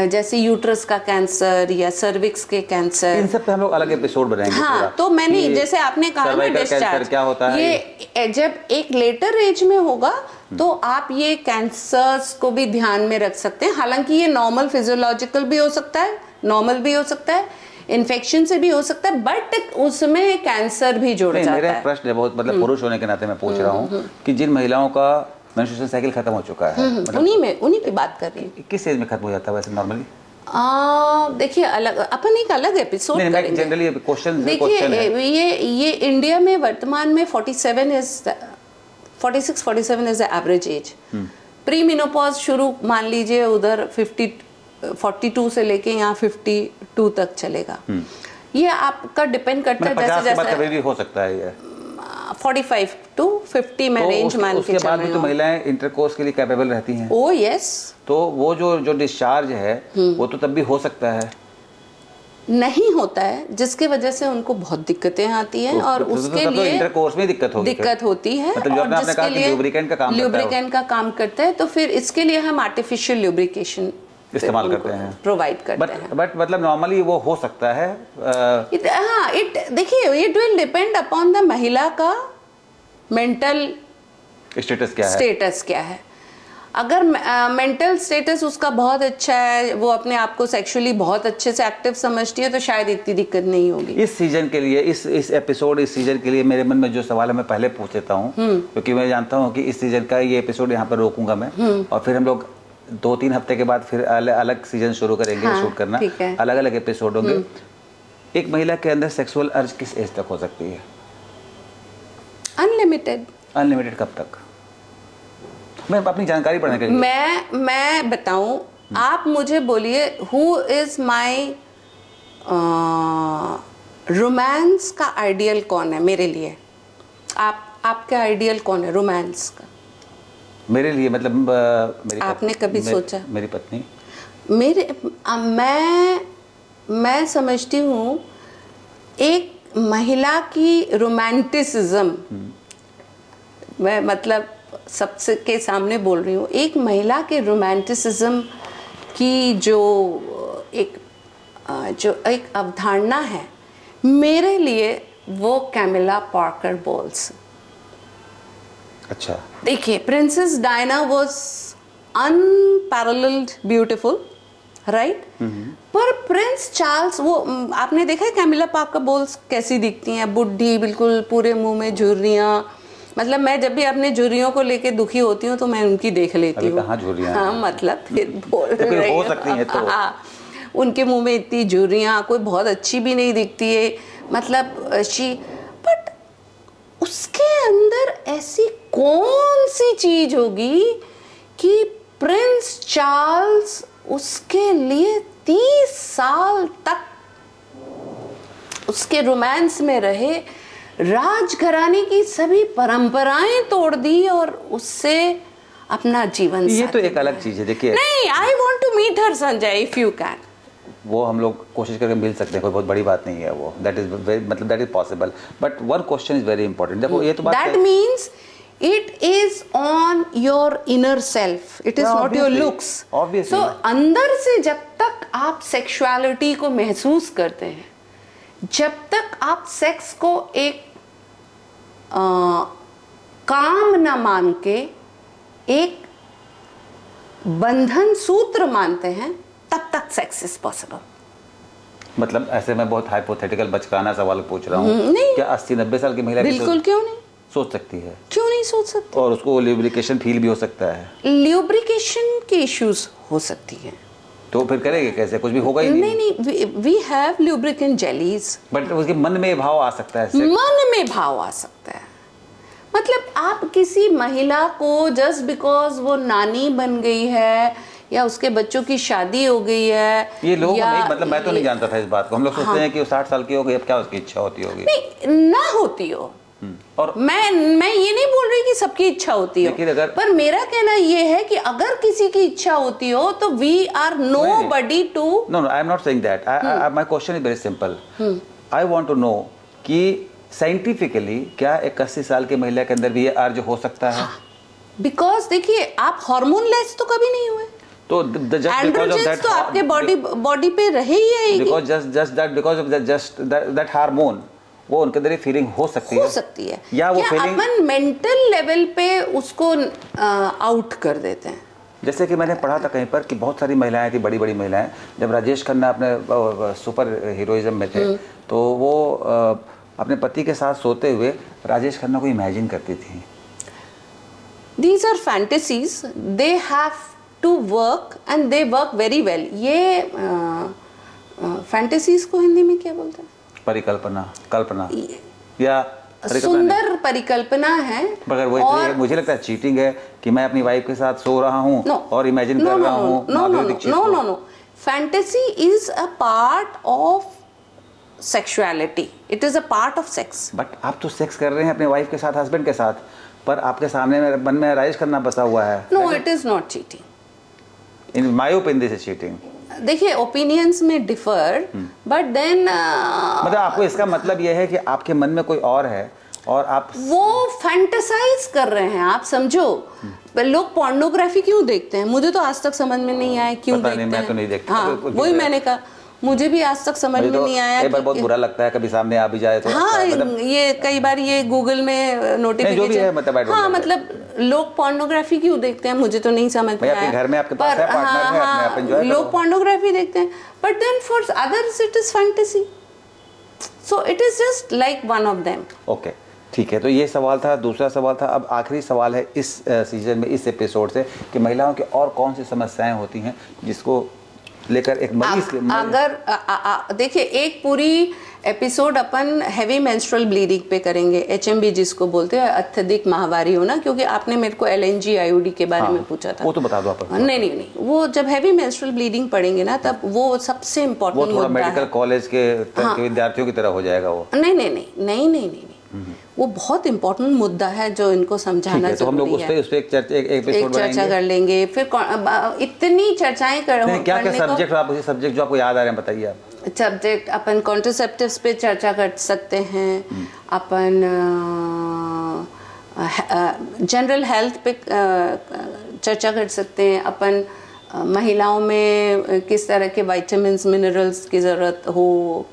[SPEAKER 1] जैसे यूट्रस का कैंसर या सर्विक्स के कैंसर।
[SPEAKER 2] इन सब पे हम लोग अलग एपिसोड बनाएंगे।
[SPEAKER 1] हाँ, तो मैंने, जैसे आपने कहा ना, डिस्चार्ज
[SPEAKER 2] क्या होता है,
[SPEAKER 1] ये जब एक लेटर एज में होगा तो आप ये कैंसर्स को भी ध्यान में रख सकते हैं। हालांकि ये नॉर्मल फिजियोलॉजिकल भी हो सकता है, नॉर्मल भी हो सकता है, इन्फेक्शन से भी हो सकता है, बट उसमें कैंसर भी जुड़ जाता है।
[SPEAKER 2] मेरा प्रश्न है बहुत, मतलब पुरुष होने के नाते मैं पूछ रहा हूँ कि जिन महिलाओं का मेंस्ट्रुएशन साइकिल खत्म हो चुका है, मतलब
[SPEAKER 1] उन्हीं की बात कर रही हूँ।
[SPEAKER 2] किस एज में खत्म हो जाता है वैसे नॉर्मली?
[SPEAKER 1] देखिए, अपन एक अलग एपिसोड करेंगे।
[SPEAKER 2] जनरली क्वेश्चन
[SPEAKER 1] देखिए, ये इंडिया में वर्तमान में 46-47 is the average age. Pre menopause शुरू मान लीजिए उधर 42 से लेके यहाँ 52 तक चलेगा। ये आपका डिपेंड करता है, जैसे
[SPEAKER 2] कभी भी हो सकता है ये
[SPEAKER 1] 45 to 50 में रेंज मान के चल रही हूं।
[SPEAKER 2] उसके बाद भी तो महिलाएं इंटरकोर्स के लिए कैपेबल रहती हैं।
[SPEAKER 1] Oh yes.
[SPEAKER 2] तो वो जो डिस्चार्ज है वो तो तब भी हो सकता है।
[SPEAKER 1] नहीं होता है, जिसके वजह से उनको बहुत दिक्कतें आती हैं, और उसके लिए
[SPEAKER 2] इंटरकोर्स में दिक्कत
[SPEAKER 1] होती है,
[SPEAKER 2] मतलब जो आपने कहा कि
[SPEAKER 1] ल्यूब्रिकेंट का काम करता है, तो फिर इसके लिए हम आर्टिफिशियल ल्यूब्रिकेशन
[SPEAKER 2] इस्तेमाल करते हैं,
[SPEAKER 1] प्रोवाइड करते हैं।
[SPEAKER 2] बट मतलब नॉर्मली वो हो सकता है।
[SPEAKER 1] हाँ, देखिए, it will depend upon the महिला का मेंटल स्टेटस क्या है। अगर मेंटल स्टेटस उसका बहुत अच्छा है, वो अपने आप को सेक्सुअली बहुत अच्छे से एक्टिव समझती है, तो शायद इतनी दिक्कत नहीं होगी।
[SPEAKER 2] इस सीजन के लिए, इस सीजन के लिए मेरे मन में जो सवाल है मैं पहले पूछ लेता हूँ, क्योंकि मैं जानता हूँ कि इस सीजन का ये एपिसोड यहाँ पर रोकूंगा मैं, और फिर हम लोग 2-3 हफ्ते के बाद फिर अलग सीजन शुरू करेंगे। हाँ, शूट करना, अलग अलग एपिसोड होंगे। एक महिला के अंदर सेक्सुअल अर्ज किस एज तक हो सकती है? अनलिमिटेड कब तक? मैं अपनी जानकारी बढ़ाने के लिए
[SPEAKER 1] मैं बताऊं, आप मुझे बोलिए हु इज माय रोमांस का आइडियल कौन है मेरे लिए? आपका आइडियल कौन है रोमांस का?
[SPEAKER 2] मेरे लिए मतलब मेरी
[SPEAKER 1] आपने कभी सोचा?
[SPEAKER 2] मेरी पत्नी
[SPEAKER 1] मैं समझती हूँ एक महिला की रोमांटिसिज्म, मैं मतलब सबसे के सामने बोल रही हूँ, एक महिला के रोमांटिसिज्म की जो एक अवधारणा है, मेरे लिए वो कैमिला पार्कर बोल्स।
[SPEAKER 2] अच्छा,
[SPEAKER 1] देखिए, princess Diana was unparalleled beautiful, right? पर प्रिंस चार्ल्स, वो आपने देखा है कैमिला पार्कर बोल्स कैसी दिखती हैं? बुढ़ी, बिल्कुल पूरे मुंह में झुर्रियाँ। मतलब मैं जब भी अपने झुर्रियों को लेके दुखी होती हूँ तो मैं उनकी देख लेती हूँ।
[SPEAKER 2] कहाँ झुर्रियाँ?
[SPEAKER 1] हाँ, मतलब फिर बोल रही
[SPEAKER 2] हो सकती हैं तो।
[SPEAKER 1] हाँ, उनके मुंह में इतनी झुर्रियाँ, कोई बहुत अच्छी भी नहीं दिखती है, मतलब बट उसके अंदर ऐसी कौन सी चीज होगी कि प्रिंस चार्ल्स उसके लिए 30 साल तक उसके रोमांस में रहे, राजघराने की सभी परंपराएं तोड़ दी और उससे अपना जीवन
[SPEAKER 2] ये तो एक अलग चीज है। देखिए,
[SPEAKER 1] नहीं, I want to meet her Sanjay if you can.
[SPEAKER 2] वो हम लोग कोशिश करके मिल सकते हैं, कोई बहुत बड़ी बात नहीं है वो, दैट इज मतलब that is possible, but one question is very important. देखो ये तो बात
[SPEAKER 1] that means it is on your inner self, it is not your looks.
[SPEAKER 2] Obviously
[SPEAKER 1] so अंदर से जब तक आप सेक्सुअलिटी को महसूस करते हैं, जब तक आप सेक्स को एक काम न मान के एक बंधन सूत्र मानते हैं, तब तक सेक्स इज पॉसिबल।
[SPEAKER 2] मतलब ऐसे मैं बहुत हाइपोथेटिकल बचकाना सवाल पूछ रहा हूँ,
[SPEAKER 1] नहीं,
[SPEAKER 2] क्या 80-90 साल की महिला
[SPEAKER 1] बिल्कुल क्यों नहीं
[SPEAKER 2] सोच सकती है?
[SPEAKER 1] क्यों नहीं सोच सकती?
[SPEAKER 2] और उसको ल्यूब्रिकेशन फील भी हो सकता है,
[SPEAKER 1] ल्यूब्रिकेशन के इश्यूज हो सकती हैं,
[SPEAKER 2] तो फिर करेंगे कैसे? कुछ भी होगा ही नहीं।
[SPEAKER 1] नहीं, we have lubricant jellies.
[SPEAKER 2] But उसके मन में भाव आ सकता है,
[SPEAKER 1] मन में भाव आ सकता है। मतलब आप किसी महिला को जस्ट बिकॉज वो नानी बन गई है या उसके बच्चों की शादी हो गई है,
[SPEAKER 2] ये लोग नहीं, मतलब मैं तो नहीं जानता था इस बात को। हम लोग सोचते हैं कि वो 60 साल की हो गई, अब क्या उसकी इच्छा होती होगी?
[SPEAKER 1] नहीं, ना होती हो।
[SPEAKER 2] और
[SPEAKER 1] मैं ये नहीं बोल रही कि सबकी इच्छा होती हो, पर मेरा कहना ये है कि अगर किसी की इच्छा होती हो तो we are nobody to.
[SPEAKER 2] No, I am not saying that. My question is very simple. I want to know कि साइंटिफिकली क्या एक 80 साल की महिला के अंदर भी ये अर्ज हो सकता है?
[SPEAKER 1] बिकॉज देखिए, आप हार्मोन लेस तो कभी नहीं हुए,
[SPEAKER 2] तो
[SPEAKER 1] एंड्रोजेंस तो आपके बॉडी पे रहे ही है,
[SPEAKER 2] बिकॉज ऑफ दैट हार्मोन, वो उनके अंदर फीलिंग हो सकती है या वो फीलिंग
[SPEAKER 1] अपन मेंटल लेवल पे उसको आउट कर देते हैं।
[SPEAKER 2] जैसे कि मैंने पढ़ा था कहीं पर कि बहुत सारी महिलाएं थी, बड़ी बड़ी महिलाएं, जब राजेश खन्ना अपने सुपर हीरोइज्म में थे तो वो अपने पति के साथ सोते हुए राजेश खन्ना को इमेजिन करती थी।
[SPEAKER 1] These are fantasies, they have to work and they work very well। ये fantasies को हिंदी में क्या बोलते हैं?
[SPEAKER 2] परिकल्पना, कल्पना या
[SPEAKER 1] सुंदर परिकल्पना है।
[SPEAKER 2] मगर वो और मुझे लगता है चीटिंग है कि मैं अपनी वाइफ के साथ सो रहा हूँ और इमेजिन कर रहा हूँ।
[SPEAKER 1] No, fantasy is a part of sexuality, it is a part of sex.
[SPEAKER 2] But आप तो सेक्स कर रहे हैं अपने वाइफ के साथ, हस्बैंड के साथ, पर आपके सामने मेरे मन में राजेश खन्ना बसा हुआ है।
[SPEAKER 1] No, it is not cheating.
[SPEAKER 2] In my opinion this is cheating.
[SPEAKER 1] देखिए, ओपिनियंस में डिफर, बट देन
[SPEAKER 2] मतलब आपको इसका मतलब यह है कि आपके मन में कोई और है और आप
[SPEAKER 1] वो फैंटेसाइज कर रहे हैं, आप समझो। लोग पोर्नोग्राफी क्यों देखते हैं? मुझे तो आज तक समझ में नहीं आया क्यों देखते हैं।
[SPEAKER 2] मैं तो नहीं देखता।
[SPEAKER 1] हाँ, वही मैंने कहा, मुझे भी आज तक समझ में नहीं आया।
[SPEAKER 2] एक बार बहुत बुरा लगता है, कभी सामने आ भी जाए तो।
[SPEAKER 1] हाँ, ये कई बार ये गूगल में नोटिफिकेशन, मतलब लोग पोर्नोग्राफी क्यों देखते हैं, मुझे तो नहीं समझ में आया।
[SPEAKER 2] घर में आपके पास है पार्टनर है, अपने आप एंजॉय करो।
[SPEAKER 1] लोग पोर्नोग्राफी देखते हैं, but then for others it is fantasy, so it is just like one of them.
[SPEAKER 2] Okay, ठीक है। तो ये सवाल था। दूसरा सवाल था, अब आखिरी सवाल है इस सीजन में, इस एपिसोड से, कि महिलाओं की और कौन सी समस्याएं होती हैं जिसको लेकर एक मरीज
[SPEAKER 1] अगर देखिए, एक पूरी एपिसोड अपन हैवी मेंस्ट्रुअल ब्लीडिंग पे करेंगे, HMB जिसको बोलते हैं, अत्यधिक माहवारी होना, क्योंकि आपने मेरे को LNG IUD के बारे में पूछा था।
[SPEAKER 2] वो तो बता दो आप।
[SPEAKER 1] नहीं, वो जब हैवी मेंस्ट्रुअल ब्लीडिंग पढ़ेंगे ना, तब वो सबसे इम्पोर्टेंट मुद्दा है।
[SPEAKER 2] मेडिकल कॉलेज के विद्यार्थियों की तरह हो जाएगा वो।
[SPEAKER 1] नहीं, वो बहुत इम्पोर्टेंट मुद्दा है जो इनको समझाना
[SPEAKER 2] है, तो हम लोग
[SPEAKER 1] जरूरी है।
[SPEAKER 2] उस पे एक एपिसोड
[SPEAKER 1] चर्चा कर लेंगे। फिर इतनी चर्चाएं
[SPEAKER 2] क्या क्या सब्जेक्ट आप सब्जेक्ट जो आपको याद आ रहे हैं बताइए आप।
[SPEAKER 1] सब्जेक्ट अपन कॉन्ट्रासेप्टिव्स पे चर्चा कर सकते हैं, अपन जनरल हेल्थ पे चर्चा कर सकते हैं, अपन महिलाओं में किस तरह के विटामिन्स मिनरल्स की ज़रूरत हो,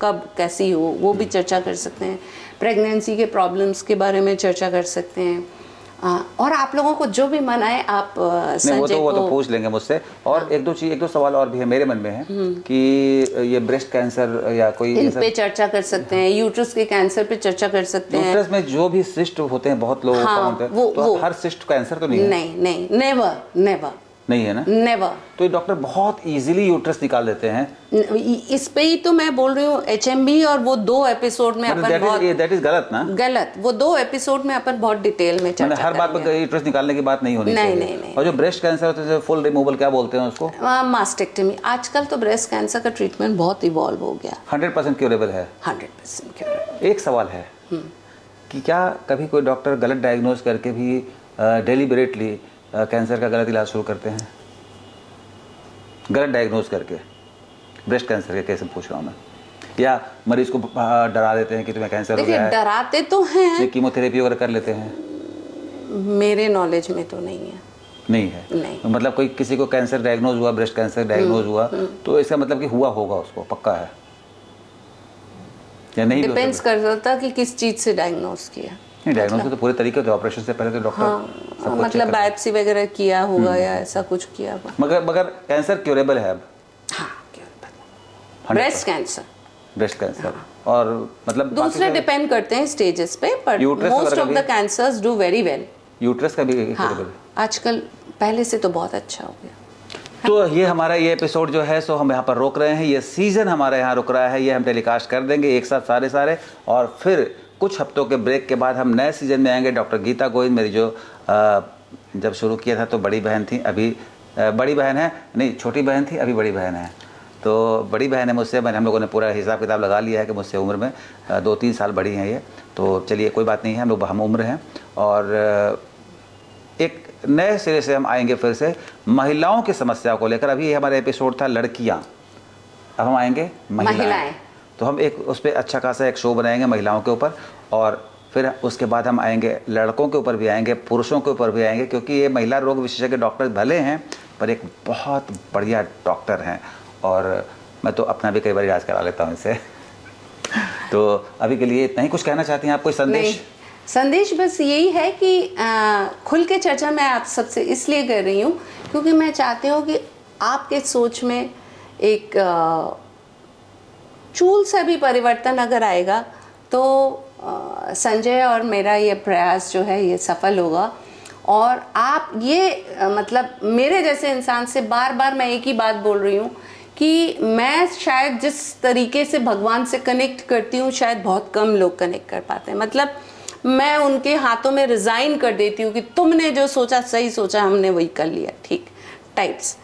[SPEAKER 1] कब कैसी हो, वो भी चर्चा कर सकते हैं। प्रेगनेंसी के प्रॉब्लम्स के बारे में चर्चा कर सकते हैं। और आप लोगों को जो भी मन आए आप संजय
[SPEAKER 2] वो तो पूछ लेंगे मुझसे। और एक दो सवाल और भी है मेरे मन में है कि ये ब्रेस्ट कैंसर या कोई
[SPEAKER 1] इन पे चर्चा कर सकते हैं, यूट्रस के कैंसर पे चर्चा कर सकते हैं।
[SPEAKER 2] यूट्रस में जो भी सिस्ट होते हैं बहुत लोगों का होता है, तो हर सिस्ट कैंसर तो नहीं है?
[SPEAKER 1] नहीं, नेवर
[SPEAKER 2] नहीं है ना,
[SPEAKER 1] नेवर।
[SPEAKER 2] तो ये डॉक्टर बहुत इजीली यूट्रस निकाल देते हैं।
[SPEAKER 1] इस पे ही तो मैं बोल रही हूँ, HMB और वो 2 एपिसोड में अपन बहुत
[SPEAKER 2] दैट इज गलत ना,
[SPEAKER 1] गलत। वो 2 एपिसोड में अपन बहुत डिटेल में चर्चा
[SPEAKER 2] हर बात पर यूट्रस निकालने की बात नहीं होनी चाहिए।
[SPEAKER 1] नहीं।
[SPEAKER 2] और जो ब्रेस्ट कैंसर होता है फुल रिमूवल क्या बोलते हैं उसको?
[SPEAKER 1] मास्टेक्टमी। आजकल तो ब्रेस्ट कैंसर का ट्रीटमेंट बहुत इवॉल्व हो गया,
[SPEAKER 2] 100% क्यूरेबल है।
[SPEAKER 1] 100% क्यूरेबल।
[SPEAKER 2] एक सवाल है कि क्या कभी कोई डॉक्टर गलत डायग्नोज करके भी डेलिबरेटली कैंसर का गलत इलाज शुरू करते हैं? गलत डायग्नोज करके ब्रेस्ट कैंसर के केस में पूछ रहा हूँ मैं, या मरीज को डरा देते हैं कि तुम्हें कैंसर हो गया है?
[SPEAKER 1] डराते तो हैं,
[SPEAKER 2] कीमोथेरेपी वगैरह कर लेते हैं?
[SPEAKER 1] मेरे नॉलेज में तो नहीं है।
[SPEAKER 2] नहीं है?
[SPEAKER 1] नहीं।
[SPEAKER 2] मतलब कोई किसी को कैंसर डायग्नोज हुआ, ब्रेस्ट कैंसर डायग्नोज हुआ, तो इसका मतलब कि हुआ होगा, उसको पक्का है या नहीं?
[SPEAKER 1] डिपेंड्स करता कि किस चीज से डायग्नोज किया।
[SPEAKER 2] नहीं, डायग्नोज तो पूरे तरीके से, ऑपरेशन से पहले तो डॉक्टर
[SPEAKER 1] मतलब बायोप्सी वगैरह किया होगा या ऐसा कुछ किया होगा।
[SPEAKER 2] मगर कैंसर क्यूरेबल है अब?
[SPEAKER 1] हाँ, क्यूरेबल। ब्रेस्ट कैंसर और मतलब
[SPEAKER 2] दूसरे
[SPEAKER 1] डिपेंड करते हैं स्टेजेस पे, पर most of the cancers do very well.
[SPEAKER 2] Uterus का भी क्यूरेबल है
[SPEAKER 1] आजकल, पहले से तो बहुत अच्छा हो गया।
[SPEAKER 2] तो ये हमारा ये एपिसोड जो है सो हम यहाँ पर रोक रहे हैं, ये सीजन हमारे यहाँ रुक रहा है, ये हम टेलीकास्ट कर देंगे एक साथ सारे और फिर कुछ हफ्तों के ब्रेक के बाद हम नए सीजन में आएंगे। डॉक्टर गीता गोविंद मेरी जो जब शुरू किया था तो बड़ी बहन थी, अभी बड़ी बहन है, नहीं छोटी बहन थी, अभी बड़ी बहन है। तो बड़ी बहन है मुझसे, हम लोगों ने पूरा हिसाब किताब लगा लिया है कि मुझसे उम्र में 2-3 साल बड़ी हैं ये। तो चलिए कोई बात नहीं है, हम उम्र हैं। और एक नए सिरे से हम आएंगे फिर से महिलाओं की समस्याओं को लेकर। अभी हमारा एपिसोड था लड़कियाँ, अब हम आएंगे महिलाएं। तो हम एक उस पर अच्छा खासा एक शो बनाएंगे महिलाओं के ऊपर, और फिर उसके बाद हम आएंगे लड़कों के ऊपर भी आएंगे, पुरुषों के ऊपर भी आएंगे, क्योंकि ये महिला रोग विशेषज्ञ डॉक्टर भले हैं पर एक बहुत बढ़िया डॉक्टर हैं। और मैं तो अपना भी कई बार इलाज करा लेता हूँ इनसे। तो अभी के लिए इतना ही। कुछ कहना चाहती हैं आप, कोई संदेश?
[SPEAKER 1] संदेश बस यही है कि खुल के चर्चा मैं आप सबसे इसलिए कर रही हूँ क्योंकि मैं चाहती हूँ कि आपके सोच में एक चूल सा भी परिवर्तन अगर आएगा तो संजय और मेरा ये प्रयास जो है ये सफल होगा। और आप ये मतलब मेरे जैसे इंसान से बार बार मैं एक ही बात बोल रही हूँ कि मैं शायद जिस तरीके से भगवान से कनेक्ट करती हूँ शायद बहुत कम लोग कनेक्ट कर पाते हैं। मतलब मैं उनके हाथों में रिज़ाइन कर देती हूँ कि तुमने जो सोचा सही सोचा, हमने वही कर लिया, ठीक टाइप्स।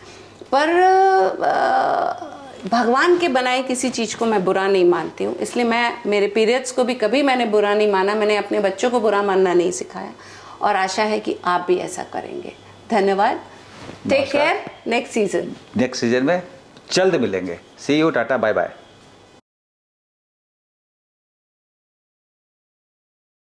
[SPEAKER 1] पर भगवान के बनाए किसी चीज़ को मैं बुरा नहीं मानती हूँ, इसलिए मैं मेरे पीरियड्स को भी कभी मैंने बुरा नहीं माना। मैंने अपने बच्चों को बुरा मानना नहीं सिखाया और आशा है कि आप भी ऐसा करेंगे। धन्यवाद। Take care. नेक्स्ट सीजन में
[SPEAKER 2] जल्द मिलेंगे। सी यू, टाटा, बाय बाय।